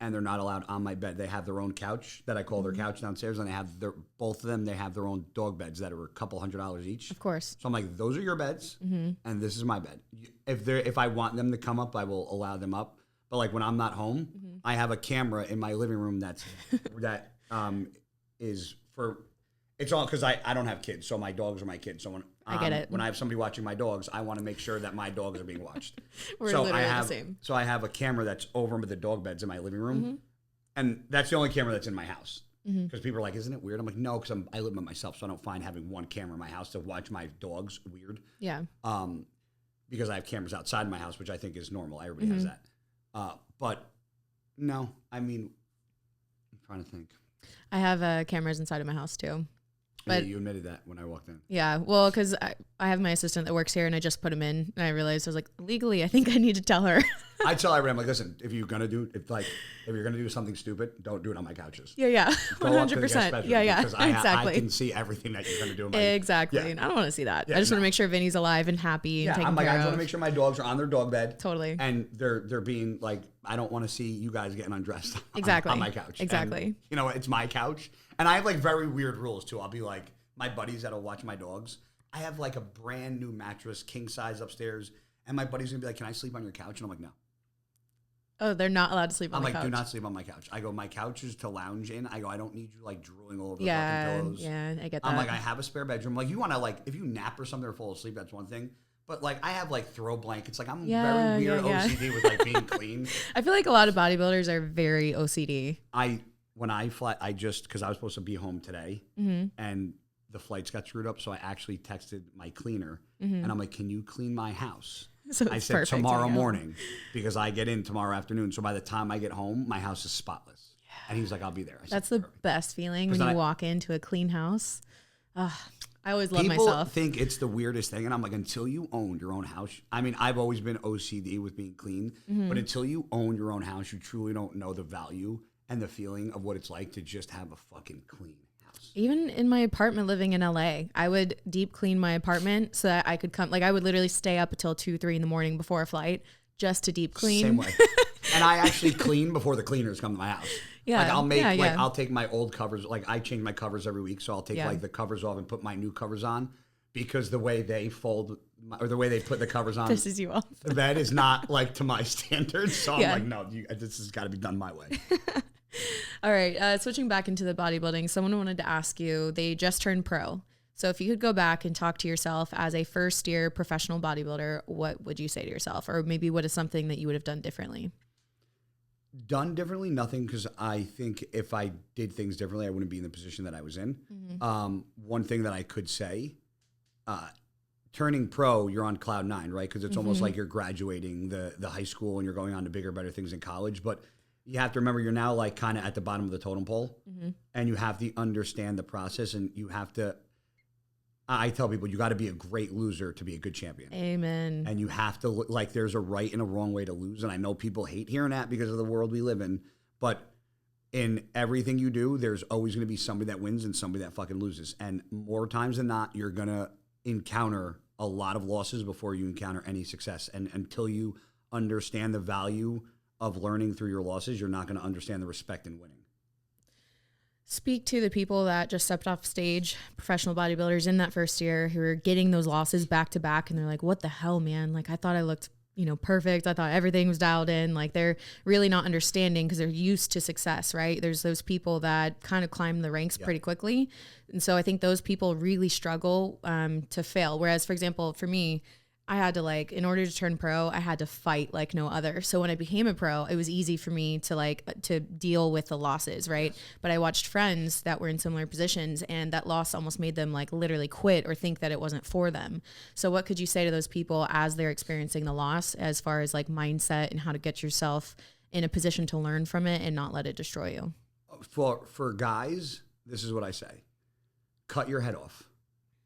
and they're not allowed on my bed. They have their own couch that I call their couch downstairs, and they have both of them. They have their own dog beds that are a couple $100 each. Of course. So I'm like, those are your beds, and this is my bed. If I want them to come up, I will allow them up. But like when I'm not home, I have a camera in my living room that is for. It's all because I don't have kids, so my dogs are my kids. So when I get it. When I have somebody watching my dogs, I want to make sure that my dogs are being watched. We're literally the same. So I have a camera that's over the dog beds in my living room, and that's the only camera that's in my house. Because people are like, "Isn't it weird?" I'm like, "No," because I live by myself, so I don't find having one camera in my house to watch my dogs weird. Yeah. Because I have cameras outside my house, which I think is normal. Everybody has that. But no, I mean, I'm trying to think. I have cameras inside of my house too. But you admitted that when I walked in. Yeah. Well, because I have my assistant that works here and I just put him in and I realized I was like, legally, I think I need to tell her. I tell everyone, I'm like, listen, if you're going to do something stupid, don't do it on my couches. Yeah. 100%. Yeah. Because exactly. I can see everything that you're going to do. Exactly. And I don't want to see that. I just want to make sure Vinny's alive and happy and taken care of. I just want to make sure my dogs are on their dog bed. Totally. And they're being like, I don't want to see you guys getting undressed exactly. on my couch. Exactly. And, you know, it's my couch. And I have like very weird rules too. I'll be like, my buddies that'll watch my dogs, I have like a brand new mattress, king size upstairs. And my buddy's going to be like, can I sleep on your couch? And I'm like, no. Oh, they're not allowed to sleep on the couch. I'm like, do not sleep on my couch. I go, my couch is to lounge in. I go, I don't need you like drooling all over the fucking pillows. Yeah, I get that. I'm like, I have a spare bedroom. Like, you want to like, if you nap or something or fall asleep, that's one thing. But like, I have like throw blankets. Like, I'm very weird OCD with like being clean. I feel like a lot of bodybuilders are very OCD. When I fly, because I was supposed to be home today and the flights got screwed up. So I actually texted my cleaner and I'm like, can you clean my house? So I said perfect, tomorrow morning because I get in tomorrow afternoon. So by the time I get home, my house is spotless. Yeah. And he's like, I'll be there. That's the best feeling when you walk into a clean house. I always love myself. People think it's the weirdest thing. And I'm like, until you own your own house. I mean, I've always been OCD with being clean. But until you own your own house, you truly don't know the value and the feeling of what it's like to just have a fucking clean house. Even in my apartment living in LA, I would deep clean my apartment so that I could come, like I would literally stay up until 2, 3 in the morning before a flight just to deep clean. Same way. And I actually clean before the cleaners come to my house. Yeah. Like I'll take my old covers, like I change my covers every week. So I'll take like the covers off and put my new covers on because the way they fold or the way they put the covers on. Pisses you off. That is not like to my standards. So I'm like, no, this has got to be done my way. All right. Switching back into the bodybuilding, someone wanted to ask you, they just turned pro. So if you could go back and talk to yourself as a first-year professional bodybuilder, what would you say to yourself? Or maybe what is something that you would have done differently? Done differently? Nothing, because I think if I did things differently, I wouldn't be in the position that I was in. One thing that I could say, turning pro, you're on cloud 9, right? Because it's almost like you're graduating the high school and you're going on to bigger, better things in college. But you have to remember you're now like kind of at the bottom of the totem pole and you have to understand the process and you have to, I tell people, you got to be a great loser to be a good champion. Amen. And you have to look like there's a right and a wrong way to lose. And I know people hate hearing that because of the world we live in, but in everything you do, there's always going to be somebody that wins and somebody that fucking loses. And more times than not, you're going to encounter a lot of losses before you encounter any success. And until you understand the value of learning through your losses, you're not going to understand the respect in winning. Speak to the people that just stepped off stage, professional bodybuilders in that first year who are getting those losses back to back. And they're like, what the hell, man? Like, I thought I looked, perfect. I thought everything was dialed in. Like, they're really not understanding because they're used to success, right? There's those people that kind of climb the ranks pretty quickly. And so I think those people really struggle to fail. Whereas, for example, for me, I had to in order to turn pro, I had to fight like no other. So when I became a pro, it was easy for me to deal with the losses, right? But I watched friends that were in similar positions and that loss almost made them literally quit or think that it wasn't for them. So what could you say to those people as they're experiencing the loss as far as mindset and how to get yourself in a position to learn from it and not let it destroy you? For guys, this is what I say. Cut your head off.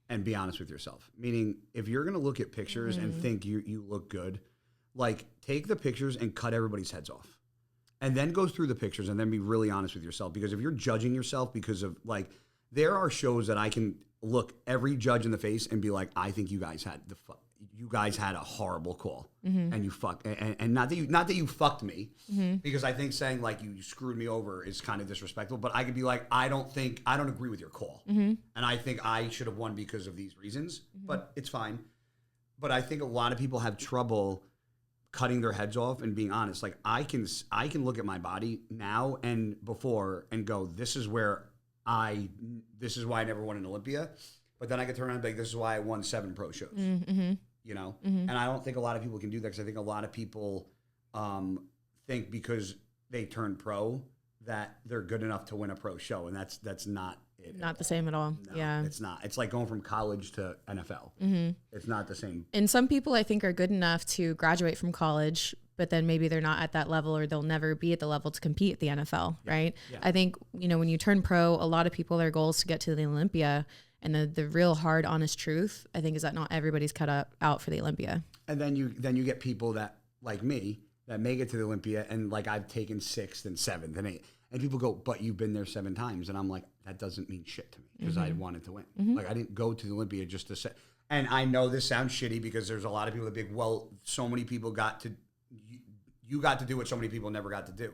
And be honest with yourself. Meaning, if you're going to look at pictures and think you look good, take the pictures and cut everybody's heads off. And then go through the pictures and then be really honest with yourself. Because if you're judging yourself because of, there are shows that I can look every judge in the face and be like, I think you guys had a horrible call. And you and not that you fucked me, because I think saying you screwed me over is kind of disrespectful, but I could be like, I don't agree with your call. And I think I should have won because of these reasons, but it's fine. But I think a lot of people have trouble cutting their heads off and being honest. I can look at my body now and before and go, this is why I never won an Olympia. But then I could turn around and be like, this is why I won 7 pro shows. And I don't think a lot of people can do that because I think a lot of people think because they turn pro that they're good enough to win a pro show, and that's not it. Not the same at all. No, yeah, it's not. It's like going from college to NFL. It's not the same. And some people I think are good enough to graduate from college, but then maybe they're not at that level or they'll never be at the level to compete at the NFL, right? Yeah. I think, when you turn pro, a lot of people, their goal is to get to the Olympia. And the real hard, honest truth, I think, is that not everybody's cut out for the Olympia. And then you get people that, like me, that make it to the Olympia, and like I've taken 6th and 7th and 8th. And people go, but you've been there 7 times. And I'm like, that doesn't mean shit to me because I wanted to win. Like I didn't go to the Olympia just to say. And I know this sounds shitty because there's a lot of people that be, well, so many people got to, you got to do what so many people never got to do.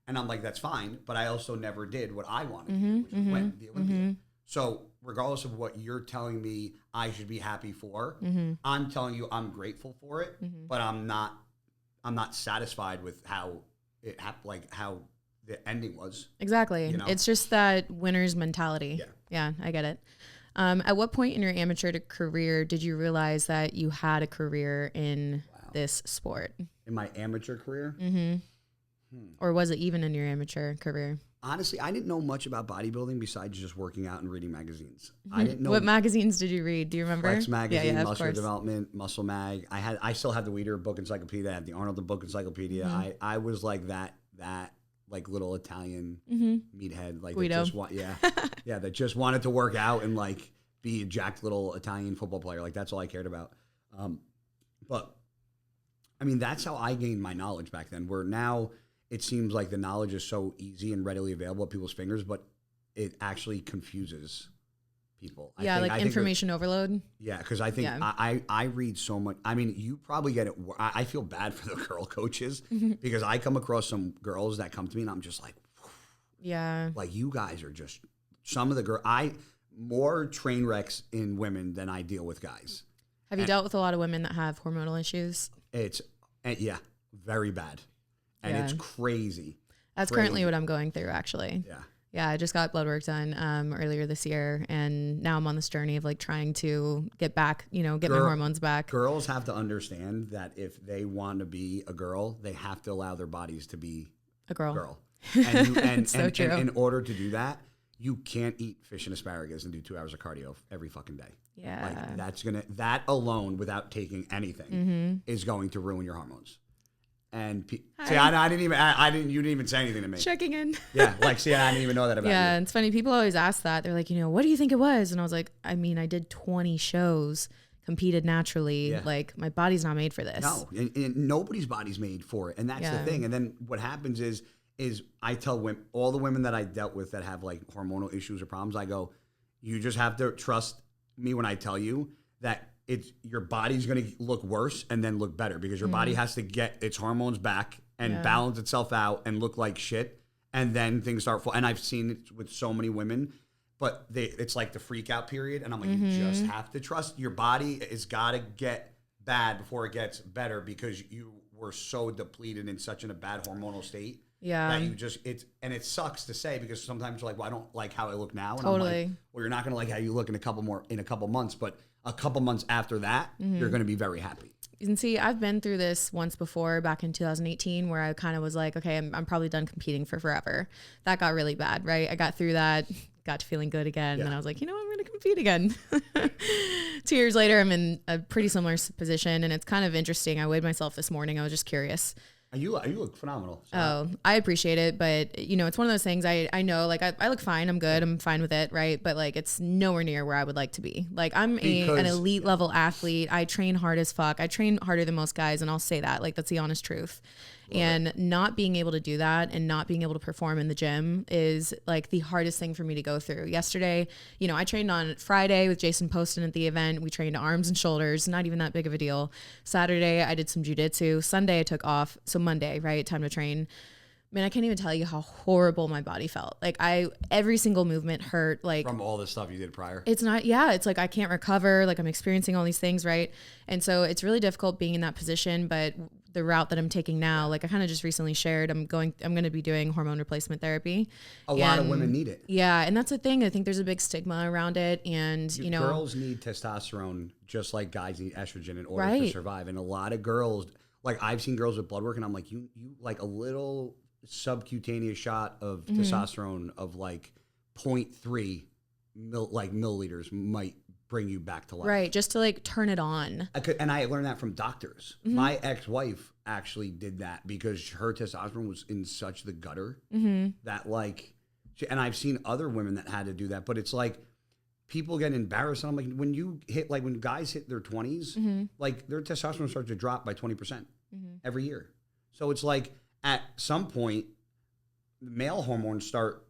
And I'm like, that's fine. But I also never did what I wanted to do, which was win the Olympia. So regardless of what you're telling me I should be happy for, I'm telling you I'm grateful for it, but I'm not satisfied with how it happened, like how the ending was. Exactly. You know? It's just that winner's mentality. Yeah, I get it. At what point in your amateur career did you realize that you had a career in this sport? In my amateur career? Or was it even in your amateur career? Honestly, I didn't know much about bodybuilding besides just working out and reading magazines. I didn't know. What magazines did you read? Do you remember? Flex Magazine, Muscular Development, Muscle Mag. I still have the Weider book encyclopedia. I have the Arnold book encyclopedia. I was like that like little Italian meathead, like that just that just wanted to work out and like be a jacked little Italian football player. Like that's all I cared about. But I mean, that's how I gained my knowledge back then. Where now it seems like the knowledge is so easy and readily available at people's fingers, but it actually confuses people. I think information overload. Yeah, because I think I read so much. I mean, you probably get it. I feel bad for the girl coaches because I come across some girls that come to me and I'm just like, like you guys are just some of the more train wrecks in women than I deal with guys. Have you dealt with a lot of women that have hormonal issues? It's very bad. And it's crazy. That's currently what I'm going through, actually. Yeah, I just got blood work done earlier this year, and now I'm on this journey of like trying to get back, get my hormones back. Girls have to understand that if they want to be a girl, they have to allow their bodies to be a girl. And so true. And in order to do that, you can't eat fish and asparagus and do 2 hours of cardio every fucking day. Yeah, like that alone, without taking anything, is going to ruin your hormones. And see, I didn't. You didn't even say anything to me. Checking in. Yeah, like see, I didn't even know that about you. Yeah, it's funny. People always ask that. They're like, what do you think it was? And I was like, I mean, I did 20 shows, competed naturally. Yeah. Like my body's not made for this. No, and nobody's body's made for it, and that's the thing. And then what happens is I tell all the women that I dealt with that have like hormonal issues or problems, I go, you just have to trust me when I tell you that your body's going to look worse and then look better because your body has to get its hormones back and balance itself out and look like shit. And then things start falling. And I've seen it with so many women, but it's like the freak out period. And I'm like, you just have to trust your body has got to get bad before it gets better because you were so depleted in such a bad hormonal state. Yeah. That and it sucks to say because sometimes you're like, well, I don't like how I look now. And totally. I'm like, well, you're not going to like how you look in a couple months, but a couple months after that, you're going to be very happy. And see, I've been through this once before back in 2018 where I kind of was like, okay, I'm probably done competing for forever. That got really bad, right? I got through that, got to feeling good again. And I was like, I'm going to compete again. 2 years later, I'm in a pretty similar position. And it's kind of interesting. I weighed myself this morning. I was just curious. You look phenomenal. So. Oh, I appreciate it. But, it's one of those things I know, like, I look fine. I'm good. I'm fine with it, right? But, like, it's nowhere near where I would like to be. Like, I'm an elite level athlete. I train hard as fuck. I train harder than most guys, and I'll say that. Like, that's the honest truth. And not being able to do that and not being able to perform in the gym is like the hardest thing for me to go through. Yesterday, I trained on Friday with Jason Poston at the event. We trained arms and shoulders, not even that big of a deal. Saturday, I did some jujitsu. Sunday, I took off. So Monday, right? Time to train. Man, I can't even tell you how horrible my body felt. Like every single movement hurt. Like from all the stuff you did prior. It's like I can't recover. Like I'm experiencing all these things, right? And so it's really difficult being in that position. But the route that I'm taking now, like I kind of just recently shared, I'm going to be doing hormone replacement therapy. A lot of women need it. Yeah, and that's the thing. I think there's a big stigma around it, and girls need testosterone just like guys need estrogen in order to survive. And a lot of girls, like I've seen girls with blood work, and I'm like, you like a little subcutaneous shot of testosterone of like 0.3 milliliters might bring you back to life. Right, just to like turn it on. And I learned that from doctors. My ex-wife actually did that because her testosterone was in such the gutter that like, and I've seen other women that had to do that, but it's like people get embarrassed. I'm like, when guys hit their 20s, like their testosterone starts to drop by 20% every year. So it's like at some point, male hormones start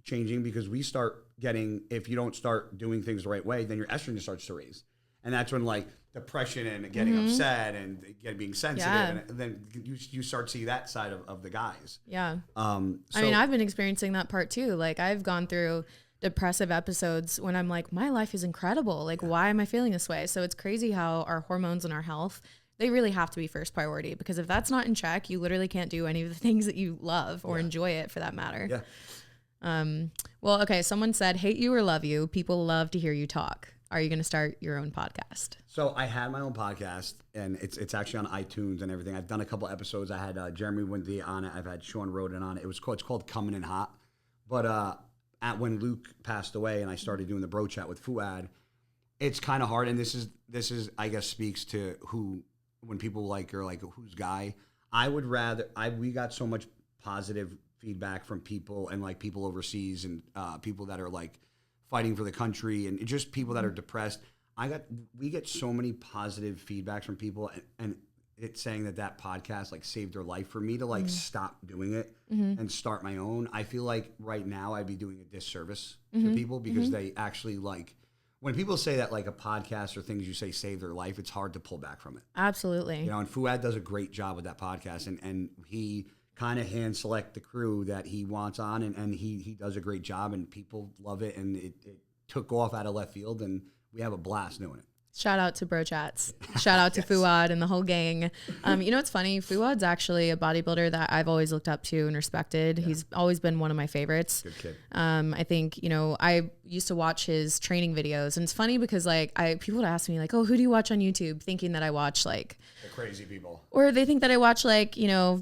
changing because we start getting, if you don't start doing things the right way, then your estrogen starts to raise. And that's when like depression and getting upset and being sensitive. And then you start to see that side of the guys. Yeah. I mean, I've been experiencing that part too. Like I've gone through depressive episodes when I'm like, my life is incredible. Like, why am I feeling this way? So it's crazy how our hormones and our health, they really have to be first priority, because if that's not in check, you literally can't do any of the things that you love or enjoy it for that matter. Yeah. Well, okay. Someone said, hate you or love you. People love to hear you talk. Are you going to start your own podcast? So I had my own podcast, and it's actually on iTunes and everything. I've done a couple episodes. I had Jeremy Windy on it. I've had Sean Roden on it. It's called Coming In Hot. But when Luke passed away and I started doing the bro chat with Fuad, it's kind of hard. And this is I guess speaks to when people are like, who's guy? We got so much positive feedback from people and like people overseas and people that are like fighting for the country and just people that are depressed. We get so many positive feedbacks from people and it's saying that podcast like saved their life for me to like stop doing it and start my own. I feel like right now I'd be doing a disservice to people because they actually like, when people say that like a podcast or things you say save their life, it's hard to pull back from it. Absolutely. You know, and Fuad does a great job with that podcast and he kind of hand select the crew that he wants on and he does a great job and people love it and it took off out of left field and we have a blast doing it. Shout out to Bro Chats. Shout out to Fuad and the whole gang. You know what's funny? Fuad's actually a bodybuilder that I've always looked up to and respected. Yeah. He's always been one of my favorites. Good kid. I think, I used to watch his training videos, and it's funny because like people would ask me like, oh, who do you watch on YouTube? Thinking that I watch like the crazy people. Or they think that I watch like,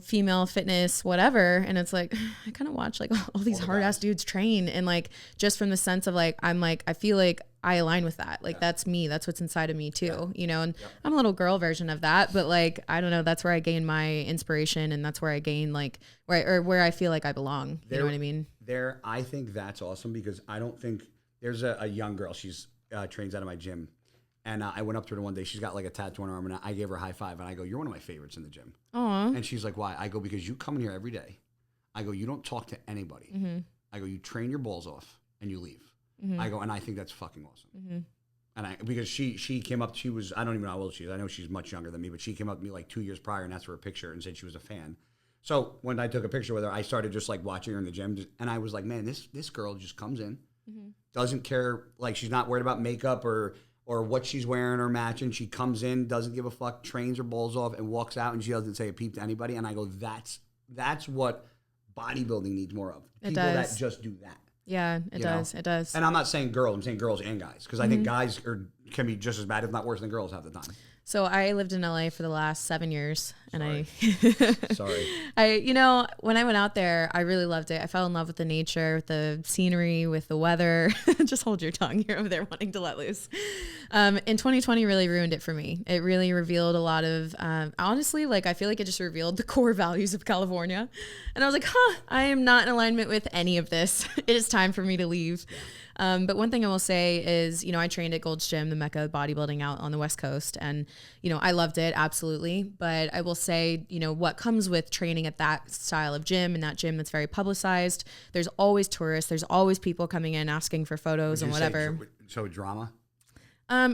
female fitness, whatever. And it's like, I kind of watch like all these hard ass dudes train. And like, just from the sense of like, I feel like I align with that. Like that's me. That's what's inside of me too, and I'm a little girl version of that, but like, I don't know, that's where I gain my inspiration and that's where I gain like where I feel like I belong. You know what I mean? I think that's awesome because I don't think there's a young girl. She's trains out of my gym. And I went up to her one day. She's got like a tattoo on her arm and I gave her a high five and I go, you're one of my favorites in the gym. Aww. And she's like, why? I go, because you come in here every day. I go, you don't talk to anybody. I go, you train your balls off and you leave. I go, and I think that's fucking awesome. And because she came up, I don't even know how old she is. I know she's much younger than me, but she came up to me like 2 years prior and asked for a picture and said she was a fan. So when I took a picture with her, I started just like watching her in the gym. And I was like, man, this girl just comes in, doesn't care. Like she's not worried about makeup or what she's wearing or matching. She comes in, doesn't give a fuck, trains her balls off and walks out and she doesn't say a peep to anybody. And I go, that's what bodybuilding needs more of. People that just do that. Yeah, it does. It does. And I'm not saying girls, I'm saying girls and guys. Because I think guys can be just as bad, if not worse than girls half the time. So I lived in LA for the last 7 years. And Sorry. When I went out there, I really loved it. I fell in love with the nature, with the scenery, with the weather. Just hold your tongue. You're over there wanting to let loose. And 2020 really ruined it for me. It really revealed a lot of, honestly, like I feel like it just revealed the core values of California. And I was like, I am not in alignment with any of this. It is time for me to leave. But one thing I will say is, I trained at Gold's Gym, the mecca of bodybuilding out on the West Coast. And, I loved it. Absolutely. But I will say, what comes with training at that style of gym and that gym that's very publicized, there's always tourists. There's always people coming in asking for photos and whatever. So drama?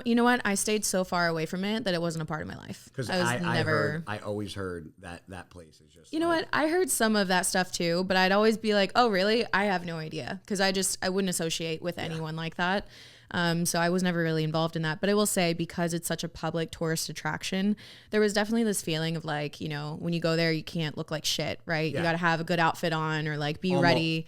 You know what? I stayed so far away from it that it wasn't a part of my life. Because I always heard that place is just. You know what? I heard some of that stuff too, but I'd always be like, oh, really? I have no idea. Because I wouldn't associate with anyone like that. So I was never really involved in that. But I will say, because it's such a public tourist attraction, there was definitely this feeling of like, when you go there, you can't look like shit, right? Yeah. You got to have a good outfit on or like be ready.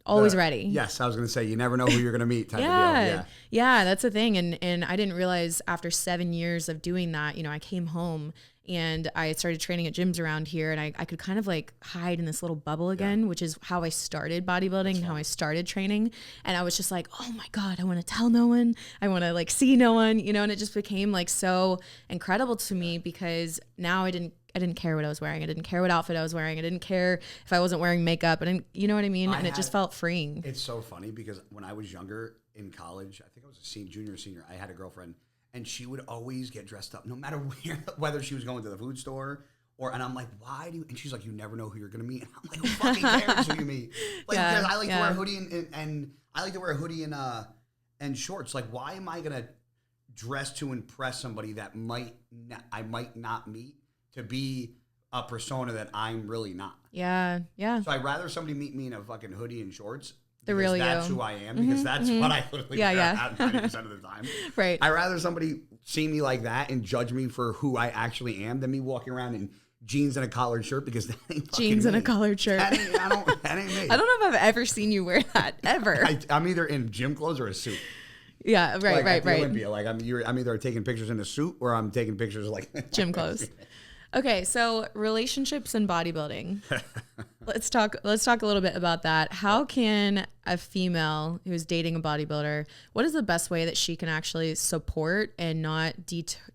Always ready. Yes, I was going to say, you never know who you're going to meet type of deal. Yeah, that's the thing. And I didn't realize after 7 years of doing that, I came home and I started training at gyms around here and I could kind of like hide in this little bubble again, which is how I started bodybuilding and how I started training. And I was just like, oh my God, I want to tell no one. I want to like see no one, and it just became like so incredible to me because now I didn't care what I was wearing. I didn't care what outfit I was wearing. I didn't care if I wasn't wearing makeup. You know what I mean? And it just felt freeing. It's so funny because when I was younger, in college, I think I was a junior or senior, I had a girlfriend, and she would always get dressed up, no matter whether she was going to the food store and I'm like, why do you, and she's like, you never know who you're going to meet. And I'm like, who fucking cares who you meet? Like, because I like to wear a hoodie and I like to wear a hoodie and shorts. Like, why am I going to dress to impress somebody that I might not meet to be a persona that I'm really not? Yeah, yeah. So I'd rather somebody meet me in a fucking hoodie and shorts. The real that's you. Who I am, because that's what I literally wear 90% of the time. Right. I'd rather somebody see me like that and judge me for who I actually am than me walking around in jeans and a collared shirt, because that ain't fucking jeans and me. a collared shirt. That ain't me. I don't know if I've ever seen you wear that, ever. I'm either in gym clothes or a suit. Yeah, right, like at the Olympia. Like I'm either taking pictures in a suit or I'm taking pictures like gym clothes. Okay, so relationships and bodybuilding. Let's talk a little bit about that. How can a female who's dating a bodybuilder, what is the best way that she can actually support and not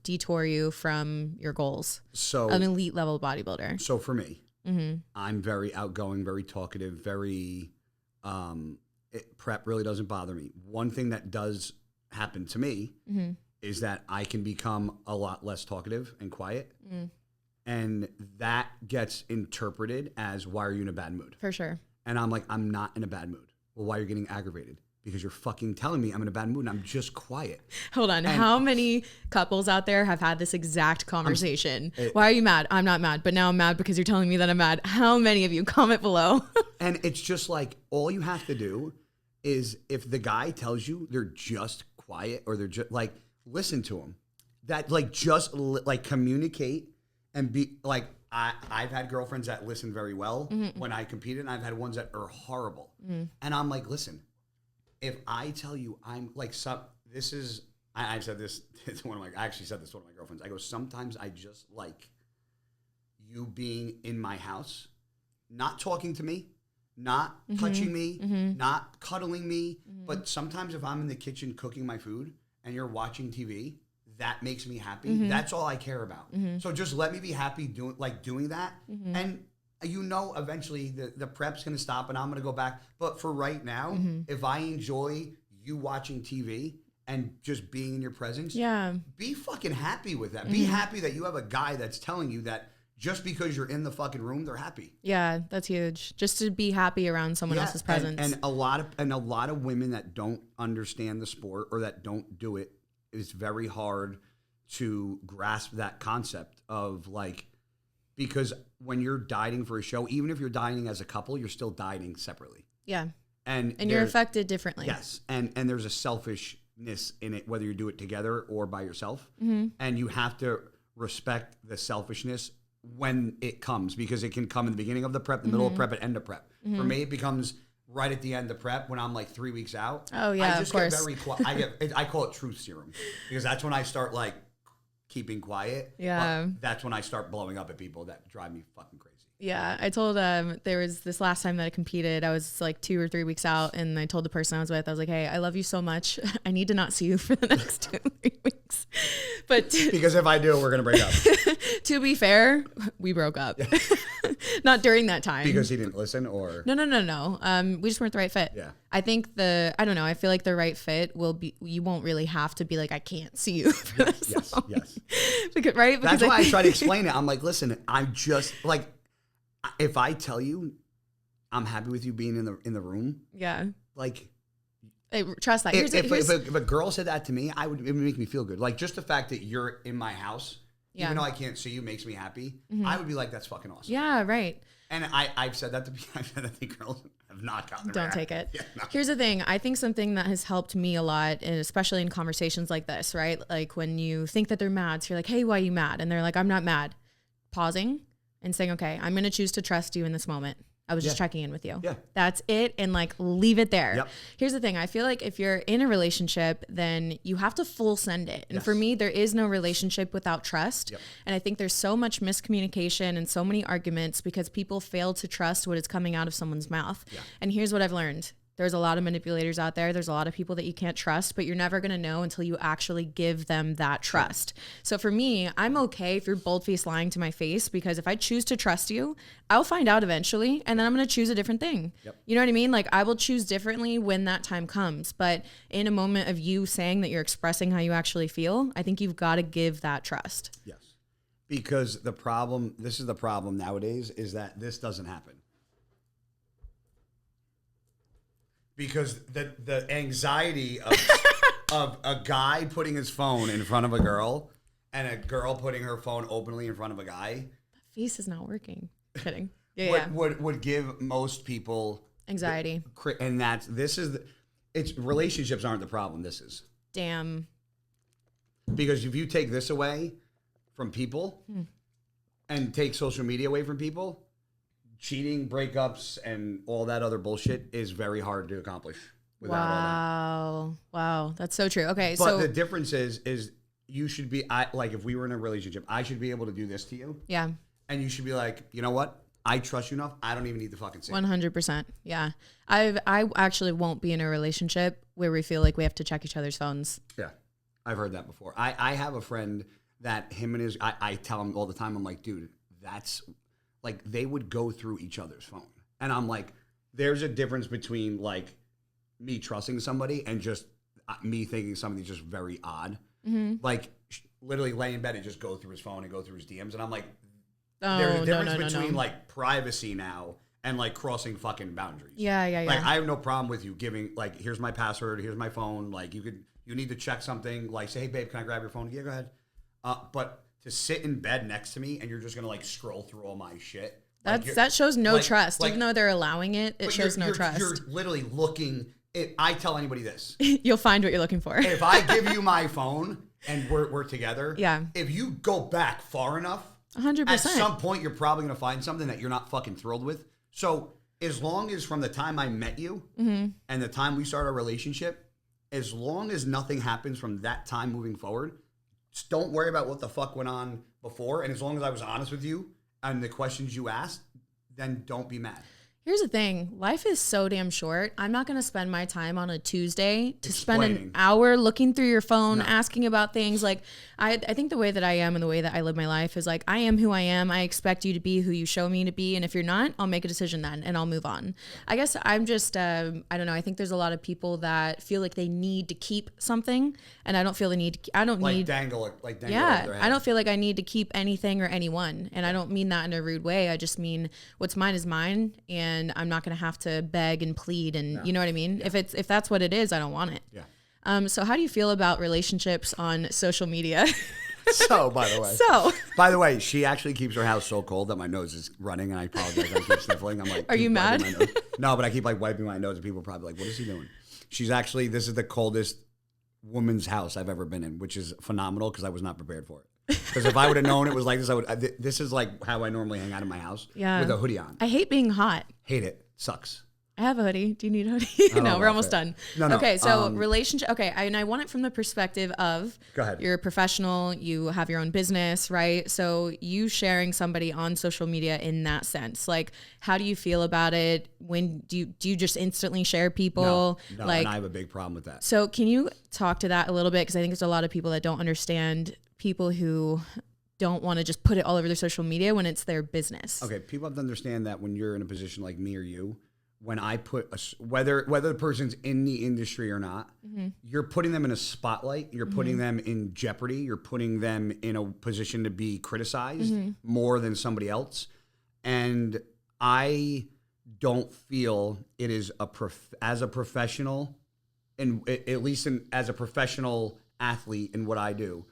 detour you from your goals? So an elite level bodybuilder. So for me, I'm very outgoing, very talkative, very prep really doesn't bother me. One thing that does happen to me is that I can become a lot less talkative and quiet. And that gets interpreted as, why are you in a bad mood? For sure. And I'm like, I'm not in a bad mood. Well, why are you getting aggravated? Because you're fucking telling me I'm in a bad mood and I'm just quiet. Hold on. How many couples out there have had this exact conversation? Why are you mad? I'm not mad, but now I'm mad because you're telling me that I'm mad. How many of you? Comment below. And it's just like, all you have to do is, if the guy tells you they're just quiet or they're just like, listen to them. That like, just like communicate. And be like, I've had girlfriends that listen very well when I competed, and I've had ones that are horrible. And I'm like, listen, if I tell you I'm like, I've said this to I actually said this to one of my girlfriends. I go, sometimes I just like you being in my house, not talking to me, not touching me, not cuddling me. But sometimes if I'm in the kitchen cooking my food and you're watching TV, that makes me happy. That's all I care about. So just let me be happy doing that. And eventually the prep's going to stop and I'm going to go back. But for right now, if I enjoy you watching TV and just being in your presence, be fucking happy with that. Be happy that you have a guy that's telling you that just because you're in the fucking room, they're happy. Yeah, that's huge. Just to be happy around someone else's presence. And a lot of women that don't understand the sport or that don't do it, it's very hard to grasp that concept of like, because when you're dieting for a show, even if you're dieting as a couple, you're still dieting separately. Yeah. And you're affected differently. Yes. And there's a selfishness in it, whether you do it together or by yourself. And you have to respect the selfishness when it comes, because it can come in the beginning of the prep, the middle of prep, and end of prep. For me, it becomes right at the end of prep when I'm like 3 weeks out. Oh yeah, I just of course. get very quiet. I call it truth serum, because that's when I start like keeping quiet. Yeah. But that's when I start blowing up at people that drive me fucking crazy. Yeah. I told there was this last time that I competed, I was like 2 or 3 weeks out, and I told the person I was with, I was like, hey, I love you so much. I need to not see you for the next 2 or 3 weeks. But because if I do, we're going to break up. To be fair, we broke up. Not during that time. Because he didn't listen, or? No. We just weren't the right fit. Yeah. I think I don't know. I feel like the right fit will be, you won't really have to be like, I can't see you for this long. Yes. Because that's why I try to explain it. I'm like, listen, I'm just like, if I tell you I'm happy with you being in the room. Yeah. Like. I trust that. If a girl said that to me, it would make me feel good. Like, just the fact that you're in my house, even though I can't see you, makes me happy. I would be like, that's fucking awesome. Yeah, right. And I've said that to people. I've said that to girls have not gotten it. Don't take it. Yeah, no. Here's the thing. I think something that has helped me a lot, and especially in conversations like this, right? Like when you think that they're mad, so you're like, hey, why are you mad? And they're like, I'm not mad. Pausing and saying, okay, I'm going to choose to trust you in this moment. I was just checking in with you. Yeah. That's it. And like, leave it there. Yep. Here's the thing. I feel like if you're in a relationship, then you have to full send it. And for me, there is no relationship without trust. Yep. And I think there's so much miscommunication and so many arguments because people fail to trust what is coming out of someone's mouth. Yeah. And here's what I've learned. There's a lot of manipulators out there. There's a lot of people that you can't trust, but you're never going to know until you actually give them that trust. So for me, I'm okay if you're bold-faced lying to my face, because if I choose to trust you, I'll find out eventually, and then I'm going to choose a different thing. Yep. You know what I mean? Like, I will choose differently when that time comes. But in a moment of you saying that you're expressing how you actually feel, I think you've got to give that trust. Yes. Because this is the problem nowadays, is that this doesn't happen. Because the anxiety of a guy putting his phone in front of a girl and a girl putting her phone openly in front of a guy. That face is not working. Kidding. Yeah, would give most people anxiety. And it's relationships aren't the problem. This is. Damn. Because if you take this away from people and take social media away from people, cheating, breakups, and all that other bullshit is very hard to accomplish without all that. Wow. That's so true. Okay. But the difference is you should be, like, if we were in a relationship, I should be able to do this to you. Yeah. And you should be like, you know what? I trust you enough. I don't even need to fucking say 100%. Yeah. I actually won't be in a relationship where we feel like we have to check each other's phones. Yeah. I've heard that before. I have a friend that I tell him all the time, I'm like, dude, that's, like, they would go through each other's phone. And I'm like, there's a difference between, like, me trusting somebody and just me thinking somebody's just very odd. Mm-hmm. Like, literally lay in bed and just go through his phone and go through his DMs. And I'm like, there's a difference between, like, privacy now and, like, crossing fucking boundaries. Yeah. Like, I have no problem with you giving, like, here's my password, here's my phone. Like, you need to check something. Like, say, hey, babe, can I grab your phone? Yeah, go ahead. But to sit in bed next to me and you're just going to, like, scroll through all my shit. That shows no trust. Even though they're allowing it, it shows no trust. You're literally looking. I tell anybody this. You'll find what you're looking for. If I give you my phone and we're together, yeah. If you go back far enough, 100%. At some point you're probably going to find something that you're not fucking thrilled with. So as long as from the time I met you and the time we start our relationship, as long as nothing happens from that time moving forward, just don't worry about what the fuck went on before. And as long as I was honest with you and the questions you asked, then don't be mad. Here's the thing. Life is so damn short. I'm not going to spend my time on a Tuesday to spend an hour looking through your phone, asking about things. Like, I think the way that I am and the way that I live my life is like, I am who I am. I expect you to be who you show me to be. And if you're not, I'll make a decision then and I'll move on. I guess I'm just, I don't know. I think there's a lot of people that feel like they need to keep something. And I don't feel the need. I don't need. Dangle over their head. I don't feel like I need to keep anything or anyone. And I don't mean that in a rude way. I just mean what's mine is mine. And I'm not going to have to beg and plead. And you know what I mean? Yeah. If that's what it is, I don't want it. Yeah. So how do you feel about relationships on social media? By the way, she actually keeps her house so cold that my nose is running, and I apologize. I keep sniffling. I'm like, are you mad? No, but I keep like wiping my nose, and people are probably like, what is he doing? This is the coldest woman's house I've ever been in, which is phenomenal because I was not prepared for it. Because if I would have known it was like this, this is like how I normally hang out in my house with a hoodie on. I hate being hot. Hate it. Sucks. I have a hoodie. Do you need a hoodie? No, we're almost done. No. Okay, so relationship. Okay, and I want it from the perspective of go ahead. You're a professional. You have your own business, right? So you sharing somebody on social media in that sense, like, how do you feel about it? When do you just instantly share people? No, like, and I have a big problem with that. So can you talk to that a little bit? Because I think there's a lot of people that don't understand people who don't want to just put it all over their social media when it's their business. Okay, people have to understand that when you're in a position like me or you, when I put whether the person's in the industry or not, you're putting them in a spotlight. You're putting them in jeopardy. You're putting them in a position to be criticized more than somebody else. And I don't feel it is as a professional, and at least as a professional athlete in what I do,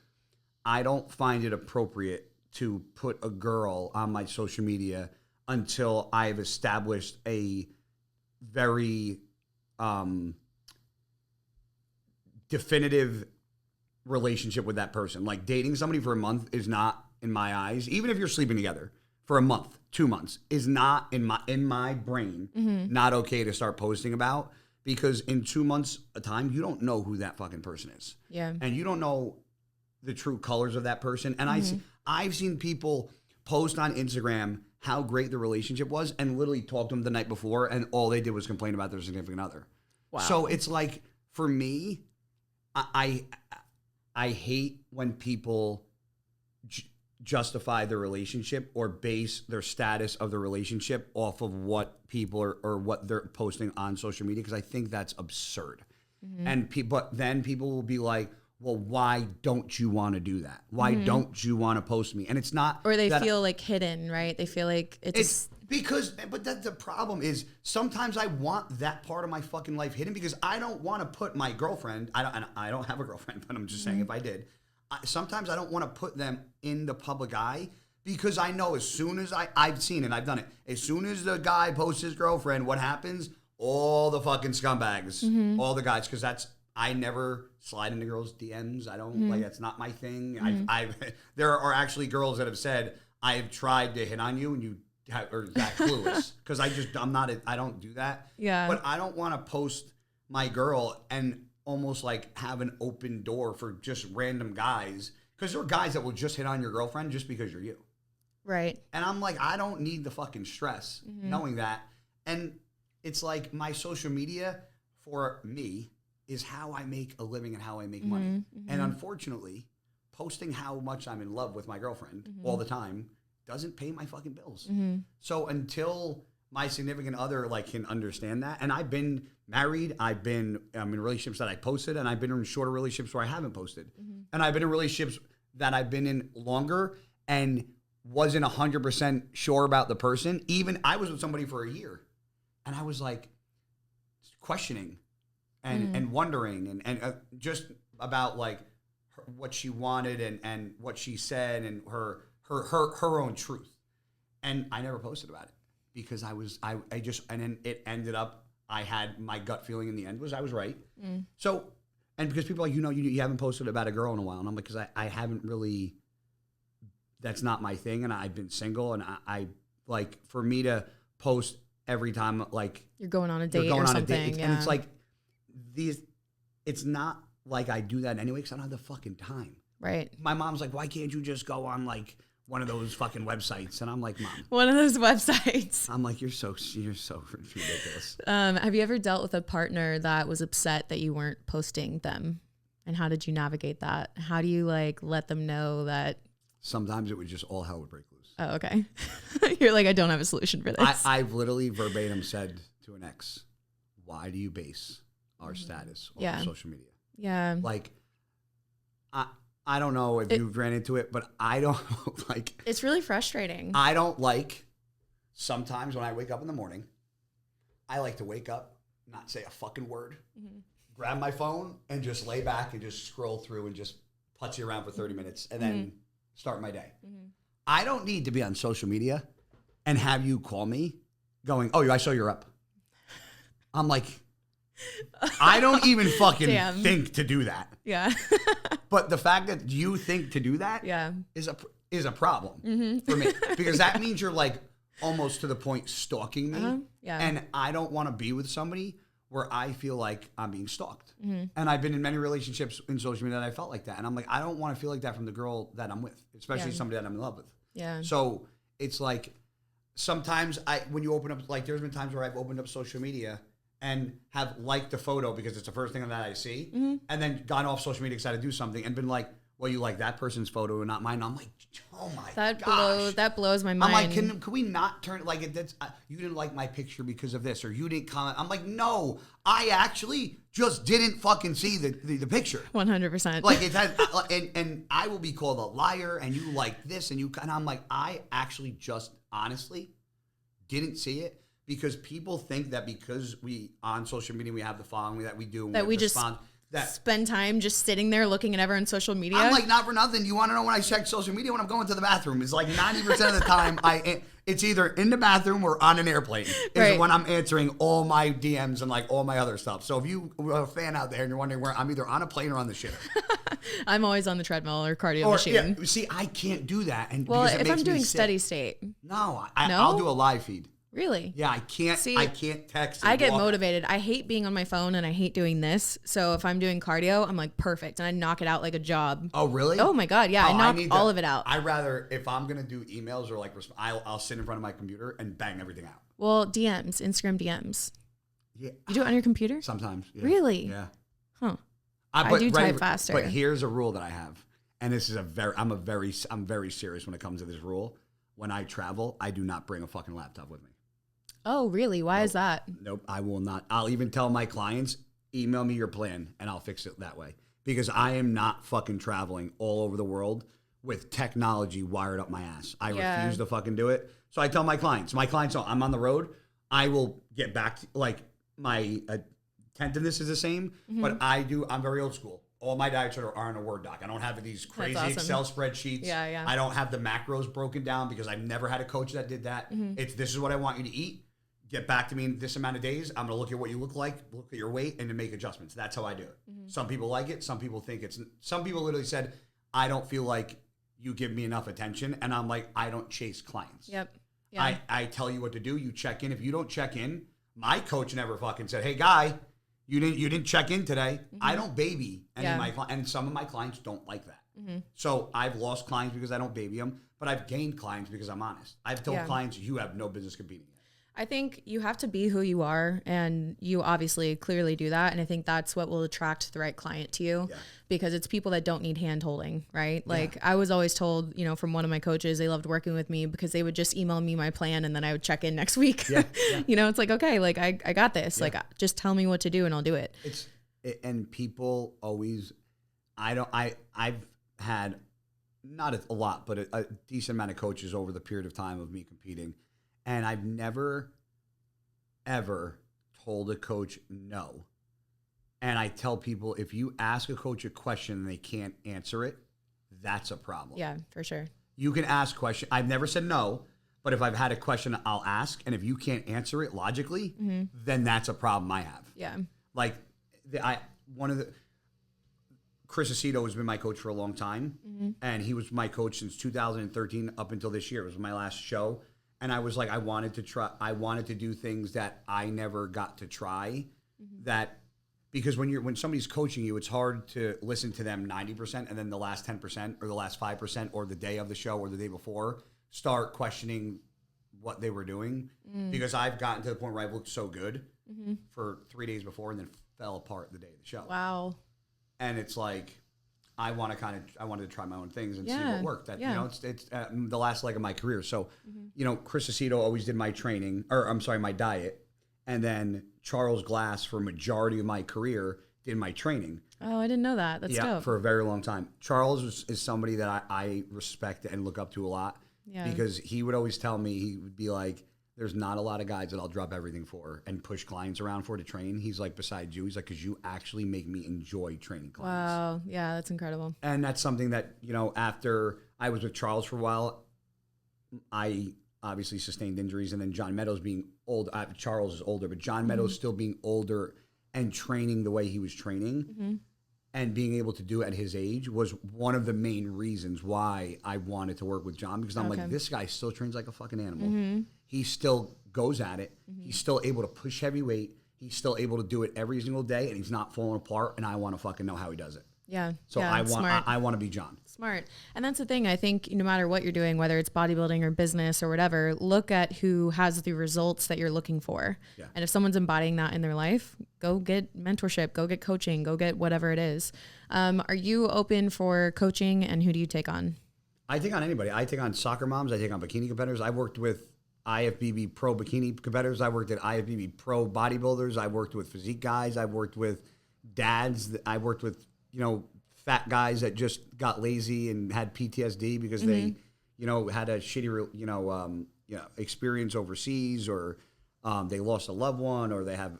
I don't find it appropriate to put a girl on my social media until I've established a very definitive relationship with that person. Like, dating somebody for a month is not, in my eyes, even if you're sleeping together for a month, 2 months, is not in my brain not okay to start posting about, because in 2 months a time you don't know who that fucking person is. Yeah. And you don't know the true colors of that person. And I've seen people post on Instagram how great the relationship was and literally talk to them the night before, and all they did was complain about their significant other. Wow. So it's like, for me, I hate when people justify their relationship or base their status of the relationship off of what people are or what they're posting on social media, because I think that's absurd. And but then people will be like, well, why don't you want to do that? Why don't you want to post me? And it's not, or they feel like hidden, right? They feel like it's because, but the problem is sometimes I want that part of my fucking life hidden because I don't want to put my girlfriend, I don't have a girlfriend, but I'm just saying if I did, sometimes I don't want to put them in the public eye because I know as soon as I've seen it, I've done it, as soon as the guy posts his girlfriend, what happens? All the fucking scumbags, all the guys, because I never slide into girls' DMs. I don't like, that's not my thing. There are actually girls that have said, I have tried to hit on you and you are that clueless. Because I don't do that. Yeah. But I don't want to post my girl and almost like have an open door for just random guys. Because there are guys that will just hit on your girlfriend just because you're you. right. And I'm like, I don't need the fucking stress knowing that. And it's like my social media for me is how I make a living and how I make money. And unfortunately, posting how much I'm in love with my girlfriend all the time doesn't pay my fucking bills. So until my significant other like can understand that, and I've been married, I'm in relationships that I posted, and I've been in shorter relationships where I haven't posted. And I've been in relationships that I've been in longer and wasn't 100% sure about the person. Even I was with somebody for a year, and I was like questioning and wondering and just about like what she wanted and what she said and her own truth. And I never posted about it because I just, and then it ended up, I had my gut feeling in the end was I was right. So, and because people are like, you haven't posted about a girl in a while. And I'm like, because I haven't really, that's not my thing. And I've been single, and I like, for me to post every time, like You're going on a date or something. And it's like it's not like I do that anyway because I don't have the fucking time. Right. My mom's like, why can't you just go on like one of those fucking websites? And I'm like, Mom. One of those websites. I'm like, you're so ridiculous. Have you ever dealt with a partner that was upset that you weren't posting them? And how did you navigate that? How do you like let them know that? Sometimes it would just all hell would break loose. Oh, okay. You're like, I don't have a solution for this. I've literally verbatim said to an ex, why do you base our status on social media? Yeah. Like, I don't know if you've ran into it, but I don't like. It's really frustrating. I don't like, sometimes when I wake up in the morning, I like to wake up, not say a fucking word, grab my phone and just lay back and just scroll through and just putz around for 30 minutes and then start my day. I don't need to be on social media and have you call me going, oh, I saw you're up. I'm like, I don't even fucking think to do that. Yeah. But the fact that you think to do that is a problem for me, because that means you're like almost to the point stalking me. And I don't want to be with somebody where I feel like I'm being stalked. And I've been in many relationships in social media that I felt like that. And I'm like, I don't want to feel like that from the girl that I'm with, especially somebody that I'm in love with. Yeah. So it's like, sometimes when you open up, like there's been times where I've opened up social media and have liked the photo because it's the first thing that I see, and then gone off social media because I had to do something and been like, well, you like that person's photo and not mine. And I'm like, oh my gosh. That blows my mind. I'm like, can we not turn, like, that's you didn't like my picture because of this, or you didn't comment. I'm like, no, I actually just didn't fucking see the picture. 100%. Like, it has, and I will be called a liar, and you like this, and I'm like, I actually just honestly didn't see it. Because people think that because we on social media we have the following that we do, and that we just spend time just sitting there looking at everyone's social media. I'm like, not for nothing. You want to know when I check social media? When I'm going to the bathroom. It's like 90% of the time it's either in the bathroom or on an airplane. Is when I'm answering all my DMs and like all my other stuff. So if you are a fan out there and you're wondering where I'm either on a plane or on the ship. I'm always on the treadmill or cardio machine. Yeah, see, I can't do that. And well, because if I'm doing steady state. No, I'll do a live feed. Really? Yeah, I can't. I can't text. I get motivated. I hate being on my phone and I hate doing this. So if I'm doing cardio, I'm like perfect, and I knock it out like a job. Oh, really? Oh my god, yeah, I knock all of it out. I rather, if I'm gonna do emails or like, I'll sit in front of my computer and bang everything out. Well, DMs, Instagram DMs. Yeah. You do it on your computer? Sometimes. Yeah. Really? Yeah. Huh. But I do type faster. But here's a rule that I have, and this is I'm very serious when it comes to this rule. When I travel, I do not bring a fucking laptop with me. Oh, really? Why is that? Nope, I will not. I'll even tell my clients, email me your plan, and I'll fix it that way. Because I am not fucking traveling all over the world with technology wired up my ass. I refuse to fucking do it. So I tell my clients, I'm on the road. I will get back to, like, my attentiveness is the same, but I'm very old school. All my diets are in a Word doc. I don't have these crazy Excel spreadsheets. Yeah. I don't have the macros broken down because I've never had a coach that did that. This is what I want you to eat. Get back to me in this amount of days. I'm going to look at what you look like, look at your weight, and to make adjustments. That's how I do it. Some people like it. Some people think some people literally said, I don't feel like you give me enough attention. And I'm like, I don't chase clients. Yep. Yeah. I tell you what to do. You check in. If you don't check in, my coach never fucking said, hey, guy, you didn't check in today. I don't baby any of my clients. And some of my clients don't like that. So I've lost clients because I don't baby them, but I've gained clients because I'm honest. I've told clients, you have no business competing. I think you have to be who you are, and you obviously clearly do that. And I think that's what will attract the right client to you, because it's people that don't need hand holding, right? Like I was always told, from one of my coaches, they loved working with me because they would just email me my plan and then I would check in next week. It's like, okay, like I got this. Like just tell me what to do and I'll do it. And people always, I've had not a lot, but a decent amount of coaches over the period of time of me competing. And I've never, ever told a coach no. And I tell people, if you ask a coach a question and they can't answer it, that's a problem. Yeah, for sure. You can ask questions. I've never said no, but if I've had a question, I'll ask. And if you can't answer it logically, then that's a problem I have. Yeah. Like, Chris Aceto has been my coach for a long time. And he was my coach since 2013 up until this year. It was my last show. And I was like, I wanted to do things that I never got to try. Because when somebody's coaching you, it's hard to listen to them 90% and then the last 10% or the last 5% or the day of the show or the day before start questioning what they were doing. Because I've gotten to the point where I've looked so good for 3 days before and then fell apart the day of the show. Wow. And it's like, I wanted to try my own things and see what worked. It's the last leg of my career. So, Chris Aceto always did my training, my diet. And then Charles Glass, for a majority of my career, did my training. Oh, I didn't know that. That's dope. For a very long time. Charles is somebody that I respect and look up to a lot. Yeah. Because he would always tell me, he would be like, there's not a lot of guys that I'll drop everything for and push clients around for to train. He's like, besides you, he's like, because you actually make me enjoy training clients. Wow. Yeah, that's incredible. And that's something that, after I was with Charles for a while, I obviously sustained injuries. And then John Meadows being old, Charles is older, but John Meadows still being older and training the way he was training and being able to do it at his age was one of the main reasons why I wanted to work with John, because I'm like, this guy still trains like a fucking animal. He still goes at it. He's still able to push heavy weight. He's still able to do it every single day, and he's not falling apart, and I want to fucking know how he does it. Yeah. So I want to be John. Smart. And that's the thing. I think no matter what you're doing, whether it's bodybuilding or business or whatever, look at who has the results that you're looking for. Yeah. And if someone's embodying that in their life, go get mentorship, go get coaching, go get whatever it is. Are you open for coaching, and who do you take on? I take on anybody. I take on soccer moms. I take on bikini competitors. I've worked with IFBB pro bikini competitors. I worked at IFBB pro bodybuilders. I worked with physique guys. I worked with dads. I worked with, fat guys that just got lazy and had PTSD because they, had a shitty, experience overseas, or they lost a loved one, or they have,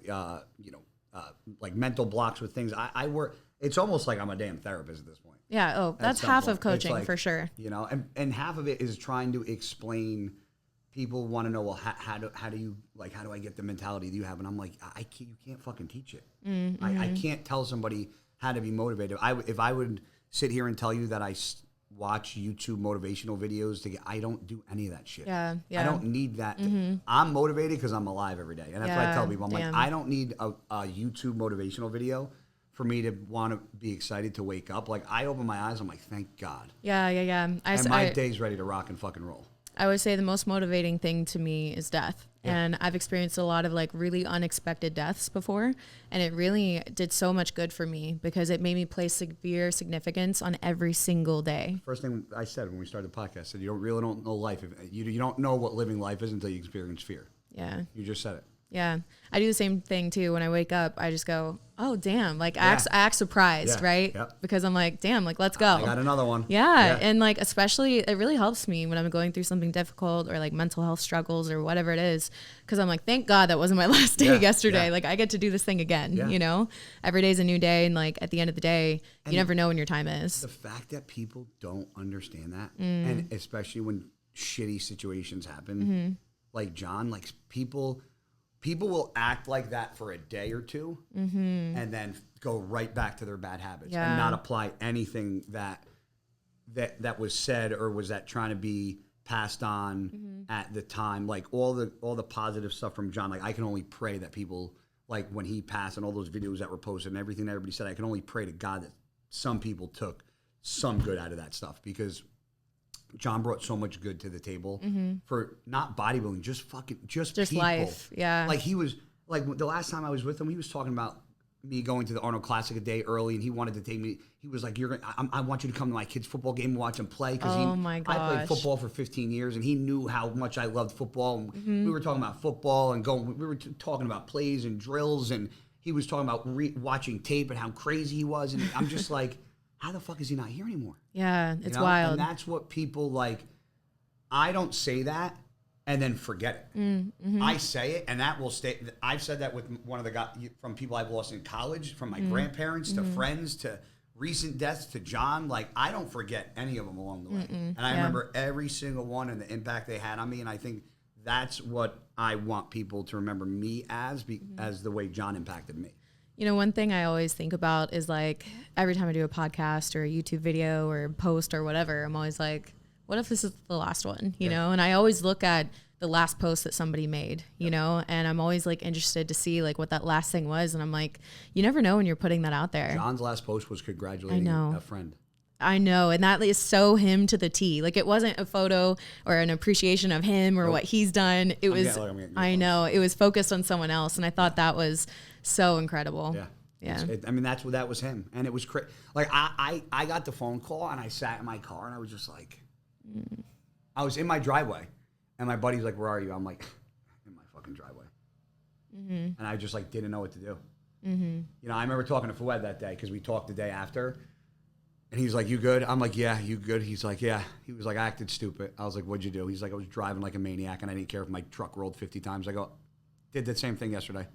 like mental blocks with things. I work. It's almost like I'm a damn therapist at this point. Yeah. Oh, that's half of coaching for sure. And half of it is trying to explain. People want to know, well, how do I get the mentality that you have? And I'm like, you can't fucking teach it. I can't tell somebody how to be motivated. If I would sit here and tell you that I watch YouTube motivational videos I don't do any of that shit. Yeah. I don't need that. I'm motivated because I'm alive every day. And that's what I tell people. I'm like, I don't need a YouTube motivational video for me to want to be excited to wake up. Like, I open my eyes, I'm like, thank God. Yeah. And my day's ready to rock and fucking roll. I would say the most motivating thing to me is death. And I've experienced a lot of like really unexpected deaths before. And it really did so much good for me because it made me place severe significance on every single day. First thing I said when we started the podcast, I said, you really don't know life. You don't know what living life is until you experience fear. Yeah. You just said it. Yeah. I do the same thing too. When I wake up, I just go, oh, damn. Like I act surprised, right? Yep. Because I'm like, damn, like, let's go. I got another one. Yeah. And like, especially it really helps me when I'm going through something difficult or like mental health struggles or whatever it is. Cause I'm like, thank God that wasn't my last day yesterday. Like I get to do this thing again, you know, every day's a new day. And like at the end of the day, you never know when your time is. The fact that people don't understand that. And especially when shitty situations happen, like John, like people will act like that for a day or two and then go right back to their bad habits and not apply anything that was said or was that trying to be passed on at the time. Like all the positive stuff from John, like I can only pray that people, like when he passed and all those videos that were posted and everything that everybody said, I can only pray to God that some people took some good out of that stuff because John brought so much good to the table for not bodybuilding, just people. Life. Yeah. Like he was like the last time I was with him, he was talking about me going to the Arnold Classic a day early, and he wanted to take me. He was like, I want you to come to my kid's football game and watch him play because I played football for 15 years, and he knew how much I loved football. And we were talking about football and we were talking about plays and drills, and he was talking about watching tape and how crazy he was, and I'm just like. How the fuck is he not here anymore? Yeah, it's wild. And that's what people like. I don't say that and then forget it. I say it, and that will stay. I've said that with one of the guys from people I've lost in college, from my grandparents to friends to recent deaths to John. Like, I don't forget any of them along the way. And I remember every single one and the impact they had on me. And I think that's what I want people to remember me as the way John impacted me. You know, one thing I always think about is like every time I do a podcast or a YouTube video or a post or whatever, I'm always like, what if this is the last one, you know? And I always look at the last post that somebody made, you know, and I'm always like interested to see like what that last thing was. And I'm like, you never know when you're putting that out there. John's last post was congratulating a friend. I know. And that is so him to the T. Like it wasn't a photo or an appreciation of him or what he's done. It was, I know, it was focused on someone else. And I thought that was so incredible. Yeah. I mean, that was him. And it was crazy. Like I got the phone call and I sat in my car and I was just like, I was in my driveway and my buddy's like, where are you? I'm like, in my fucking driveway. And I just like, didn't know what to do. You know, I remember talking to Fuad that day because we talked the day after. And he's like, you good? I'm like, yeah, you good? He's like, yeah. He was like, I acted stupid. I was like, what'd you do? He's like, I was driving like a maniac and I didn't care if my truck rolled 50 times. I go, did the same thing yesterday.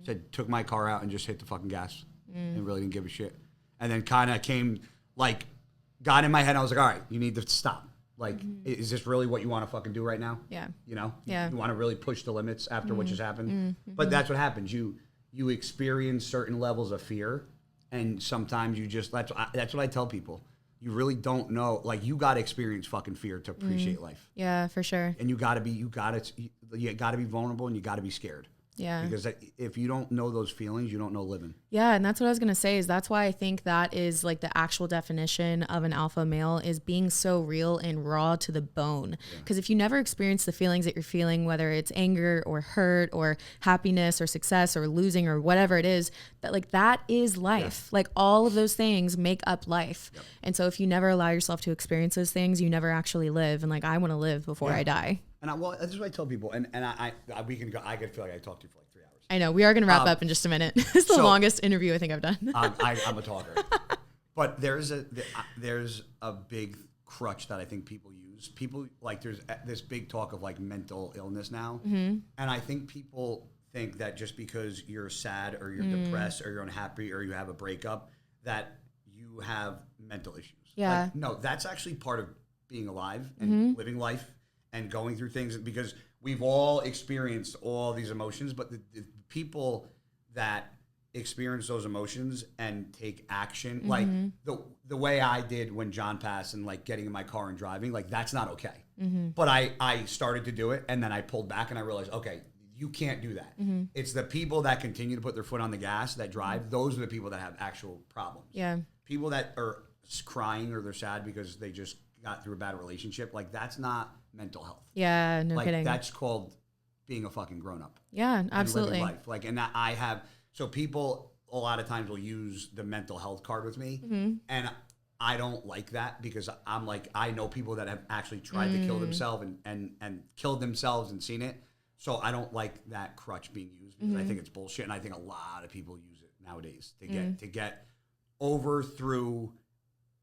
Said, took my car out and just hit the fucking gas and really didn't give a shit. And then kind of came, like, got in my head. I was like, all right, you need to stop. Like, is this really what you want to fucking do right now? Yeah. You know? You want to really push the limits after what just happened? But that's what happens. You experience certain levels of fear. And sometimes you just, that's what I tell people. You really don't know, like you got to experience fucking fear to appreciate life. Yeah, for sure. And you got to be vulnerable and you got to be scared. Yeah. Because if you don't know those feelings, you don't know living. Yeah. And that's what I was going to say is that's why I think that is like the actual definition of an alpha male is being so real and raw to the bone. Because if you never experience the feelings that you're feeling, whether it's anger or hurt or happiness or success or losing or whatever it is, that is life. Like all of those things make up life. And so if you never allow yourself to experience those things, you never actually live. And like, I want to live before I die. And that's what I tell people. And we can go. I could feel like I talked to you for like 3 hours. I know. We are going to wrap up in just a minute. It's the longest interview I think I've done. I'm a talker. But there's a big crutch that I think people use. People like there's this big talk of like mental illness now, and I think people think that just because you're sad or you're depressed or you're unhappy or you have a breakup that you have mental issues. Yeah. Like, no, that's actually part of being alive and living life. And going through things because we've all experienced all these emotions, but the people that experience those emotions and take action, like the way I did when John passed and like getting in my car and driving, like that's not okay. But I started to do it and then I pulled back and I realized, okay, you can't do that. It's the people that continue to put their foot on the gas that drive. Those are the people that have actual problems. Yeah. People that are crying or they're sad because they just got through a bad relationship, like that's not mental health. Yeah, no like, kidding. That's called being a fucking grown up. Yeah, and absolutely. living life. Like, and that I have, so people a lot of times will use the mental health card with me. And I don't like that because I'm like, I know people that have actually tried to kill themselves and killed themselves and seen it. So I don't like that crutch being used because I think it's bullshit. And I think a lot of people use it nowadays to get over through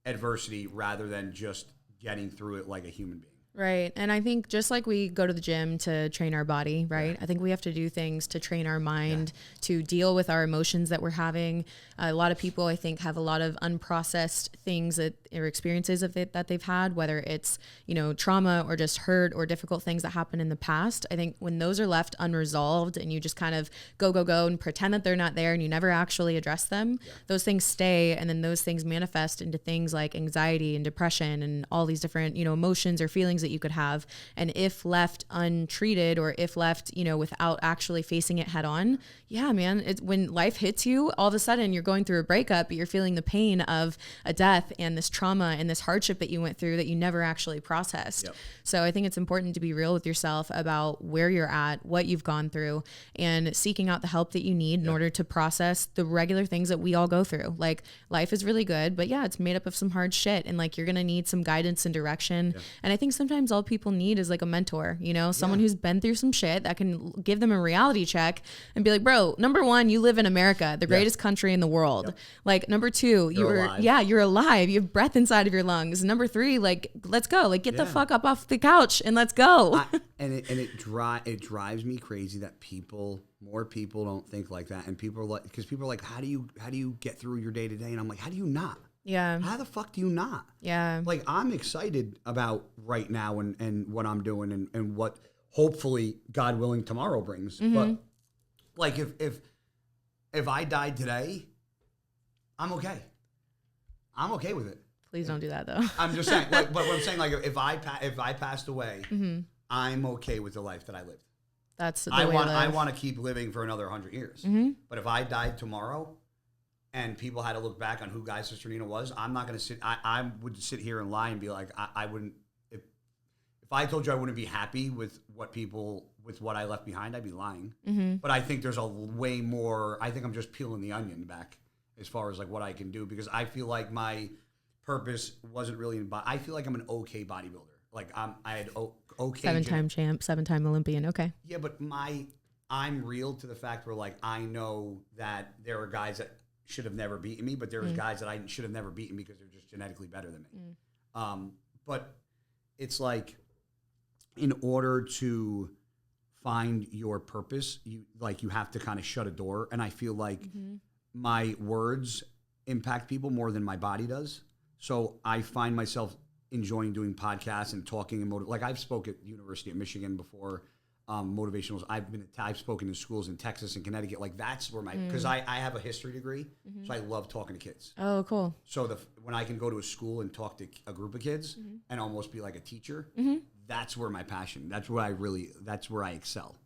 adversity rather than just getting through it like a human being. Right. And I think just like we go to the gym to train our body, right? Yeah. I think we have to do things to train our mind, to deal with our emotions that we're having. A lot of people, I think, have a lot of unprocessed things or experiences of it that they've had, whether it's, you know, trauma or just hurt or difficult things that happened in the past. I think when those are left unresolved and you just kind of go and pretend that they're not there and you never actually address them, those things stay. And then those things manifest into things like anxiety and depression and all these different, you know, emotions or feelings that you could have. And if left untreated or if left, you know, without actually facing it head on, yeah, man, it's when life hits you, all of a sudden you're going through a breakup, but you're feeling the pain of a death and this trauma and this hardship that you went through that you never actually processed. Yep. So I think it's important to be real with yourself about where you're at, what you've gone through, and seeking out the help that you need in order to process the regular things that we all go through. Like, life is really good, but yeah, it's made up of some hard shit. And like, you're going to need some guidance and direction. And I think sometimes all people need is like a mentor, you know, someone who's been through some shit that can give them a reality check and be like, bro, number one, you live in America, the greatest country in the world. Like, number two, you're alive. You have breath inside of your lungs. Number three, like, let's go, like, get the fuck up off the couch and let's go. It drives me crazy that more people don't think like that. And people are like, because people are like, how do you get through your day to day? And I'm like, how do you not? Yeah. How the fuck do you not? Yeah. Like, I'm excited about right now and what I'm doing and what hopefully, God willing, tomorrow brings. But like, if I died today, I'm okay. I'm okay with it. Please don't do that though. I'm just saying, like, but what I'm saying, like, if I passed away, I'm okay with the life that I lived. That's the way I want to keep living for another 100 years. But if I died tomorrow, and people had to look back on who Guy Cisternino was, I'm not going to sit. I would sit here and lie and be like, I wouldn't. If I told you I wouldn't be happy with what I left behind, I'd be lying. But I think there's a way more. I think I'm just peeling the onion back as far as like what I can do, because I feel like my purpose wasn't really in. I feel like I'm an okay bodybuilder. Like I had okay 7-time champ, 7-time Olympian. Okay. Yeah, but I'm real to the fact where, like, I know that there are guys that should have never beaten me, but there was guys that I should have never beaten because they're just genetically better than me. But it's like, in order to find your purpose, you have to kind of shut a door. And I feel like my words impact people more than my body does. So I find myself enjoying doing podcasts and talking and like, I've spoken at the University of Michigan before. Motivationals. I've spoken in schools in Texas and Connecticut. Like, that's where because I have a history degree, so I love talking to kids. Oh, cool. So when I can go to a school and talk to a group of kids and almost be like a teacher, that's where my passion. That's where I excel.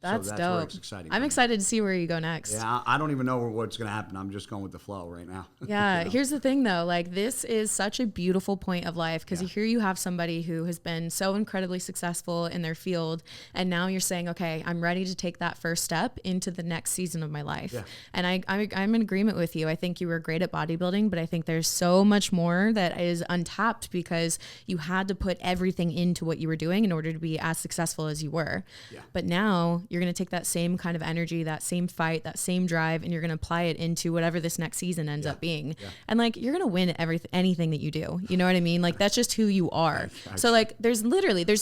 That's dope. Where it's exciting. I'm excited to see where you go next. Yeah, I don't even know what's going to happen. I'm just going with the flow right now. Yeah. You know? Here's the thing, though. Like, this is such a beautiful point of life, because here you have somebody who has been so incredibly successful in their field. And now you're saying, okay, I'm ready to take that first step into the next season of my life. Yeah. And I'm in agreement with you. I think you were great at bodybuilding, but I think there's so much more that is untapped because you had to put everything into what you were doing in order to be as successful as you were. Yeah. But now you're going to take that same kind of energy, that same fight, that same drive, and you're going to apply it into whatever this next season ends up being. Yeah. And like, you're going to win anything that you do. You know what I mean? Like, that's just who you are. So like, there's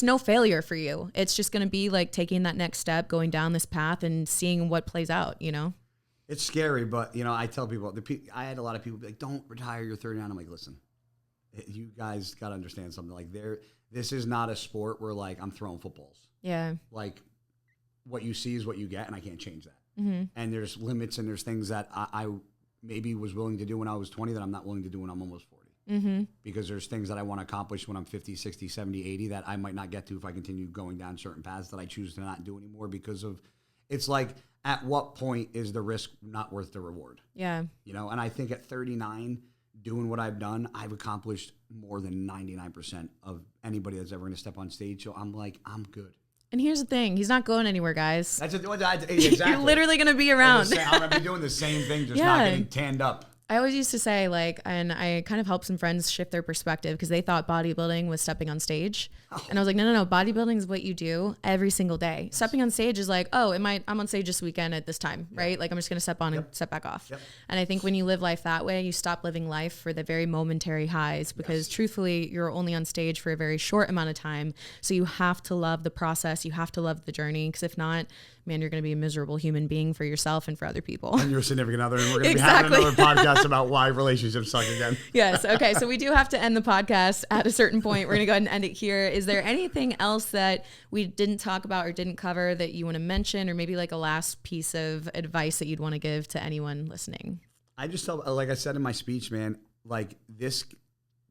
no failure for you. It's just going to be like taking that next step, going down this path and seeing what plays out, you know? It's scary, but you know, I tell people, I had a lot of people be like, don't retire, you're 39. I'm like, listen, you guys got to understand something. Like, this is not a sport where like I'm throwing footballs. Yeah. Like, what you see is what you get, and I can't change that. And there's limits, and there's things that I maybe was willing to do when I was 20 that I'm not willing to do when I'm almost 40. Because there's things that I want to accomplish when I'm 50, 60, 70, 80 that I might not get to if I continue going down certain paths that I choose to not do anymore, because of, it's like, at what point is the risk not worth the reward? Yeah. You know, and I think at 39, doing what I've done, I've accomplished more than 99% of anybody that's ever going to step on stage. So I'm like, I'm good. And here's the thing. He's not going anywhere, guys. That's exactly. You're literally going to be around. I'm going to be doing the same thing, just not getting tanned up. I always used to say, like, and I kind of helped some friends shift their perspective because they thought bodybuilding was stepping on stage. Oh. And I was like, no. Bodybuilding is what you do every single day. Yes. Stepping on stage is like, oh, I'm on stage this weekend at this time, right? Like, I'm just going to step on and step back off. Yep. And I think when you live life that way, you stop living life for the very momentary highs because truthfully, you're only on stage for a very short amount of time. So you have to love the process. You have to love the journey because if not, man, you're going to be a miserable human being for yourself and for other people. And your significant other. And we're going to be having another podcast about why relationships suck again. Yes. Okay. So we do have to end the podcast at a certain point. We're going to go ahead and end it here. Is there anything else that we didn't talk about or didn't cover that you want to mention, or maybe like a last piece of advice that you'd want to give to anyone listening? I just tell, like I said in my speech, man, like this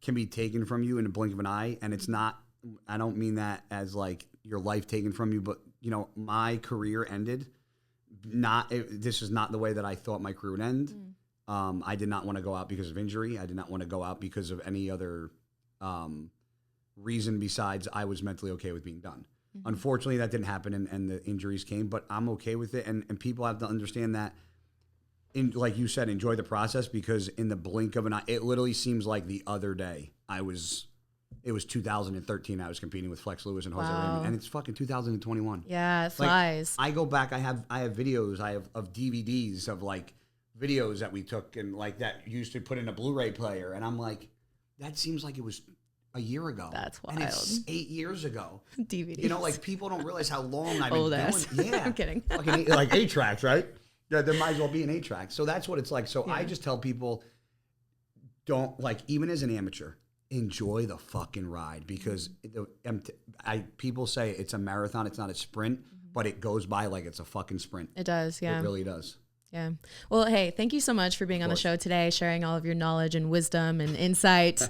can be taken from you in a blink of an eye. And it's not, I don't mean that as like your life taken from you, but you know, my career ended. This is not the way that I thought my career would end. I did not want to go out because of injury. I did not want to go out because of any other reason besides I was mentally okay with being done. Unfortunately, that didn't happen, and the injuries came, but I'm okay with it. And people have to understand that, like you said, enjoy the process, because in the blink of an eye, it literally seems like the other day it was 2013. I was competing with Flex Lewis and Jose Raymond, and it's fucking 2021. Yeah, it flies. Like, I go back. I have videos. I have of DVDs of like videos that we took and like that used to put in a Blu-ray player, and I'm like, that seems like it was a year ago. That's wild. And it's 8 years ago. DVDs. You know, like people don't realize how long I've been doing. Yeah, I'm kidding. Fucking like 8 tracks, right? Yeah, there might as well be an 8 track. So that's what it's like. So I just tell people, don't, like, even as an amateur, enjoy the fucking ride, because people say it's a marathon, it's not a sprint, but it goes by like it's a fucking sprint. It does, yeah. It really does. Yeah. Well, hey, thank you so much for being on the show today, sharing all of your knowledge and wisdom and insight.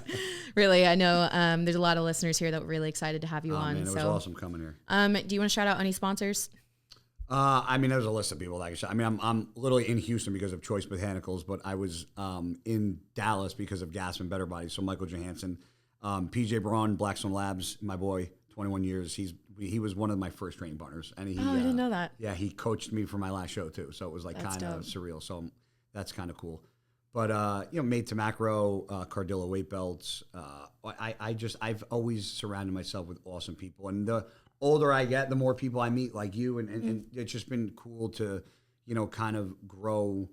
Really, I know there's a lot of listeners here that were really excited to have you on. Man, it was awesome coming here. Do you want to shout out any sponsors? I mean, there's a list of people that I can shout. I mean, I'm literally in Houston because of Choice Botanicals, but I was in Dallas because of Gasp and Better Body. So Michael Johansson, PJ Braun, Blackstone Labs, my boy, 21 years. He was one of my first training partners, and I didn't know that. Yeah, he coached me for my last show too, so it was like kind of surreal. So that's kind of cool. But you know, Made to Macro, Cardillo weight belts. I've always surrounded myself with awesome people, and the older I get, the more people I meet like you, and it's just been cool to, you know, kind of grow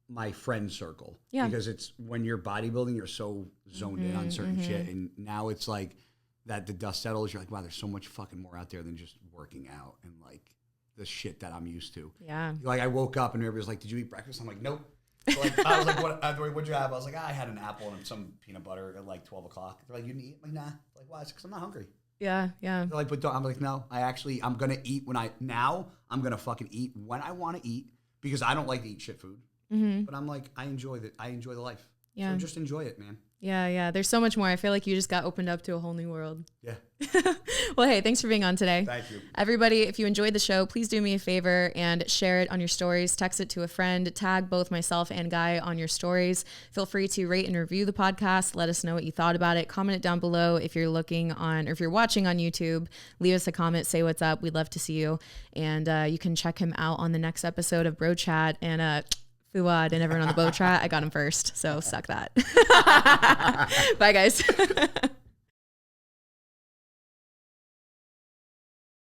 my friend circle. Yeah. Because it's, when you're bodybuilding, you're so zoned in on certain shit, and now it's like that the dust settles, you're like, wow, there's so much fucking more out there than just working out and like the shit that I'm used to. Yeah. Like I woke up and everybody was like, did you eat breakfast? I'm like, nope. So like, I was like, what'd you have? I was like, I had an apple and some peanut butter at like 12 o'clock. They're like, you didn't eat? I'm like, nah. Like, why? It's because I'm not hungry. Yeah, yeah. They're like, but don't. I'm like, no, I'm going to eat I'm going to fucking eat when I want to eat, because I don't like to eat shit food. But I'm like, I enjoy the life. Yeah. So just enjoy it, man. Yeah, yeah. There's so much more. I feel like you just got opened up to a whole new world. Yeah. Well, hey, thanks for being on today. Thank you. Everybody, if you enjoyed the show, please do me a favor and share it on your stories. Text it to a friend. Tag both myself and Guy on your stories. Feel free to rate and review the podcast. Let us know what you thought about it. Comment it down below if you're watching on YouTube. Leave us a comment. Say what's up. We'd love to see you. And you can check him out on the next episode of Bro Chat. And Fuad and everyone on the boat chat, I got him first, so suck that. Bye, guys.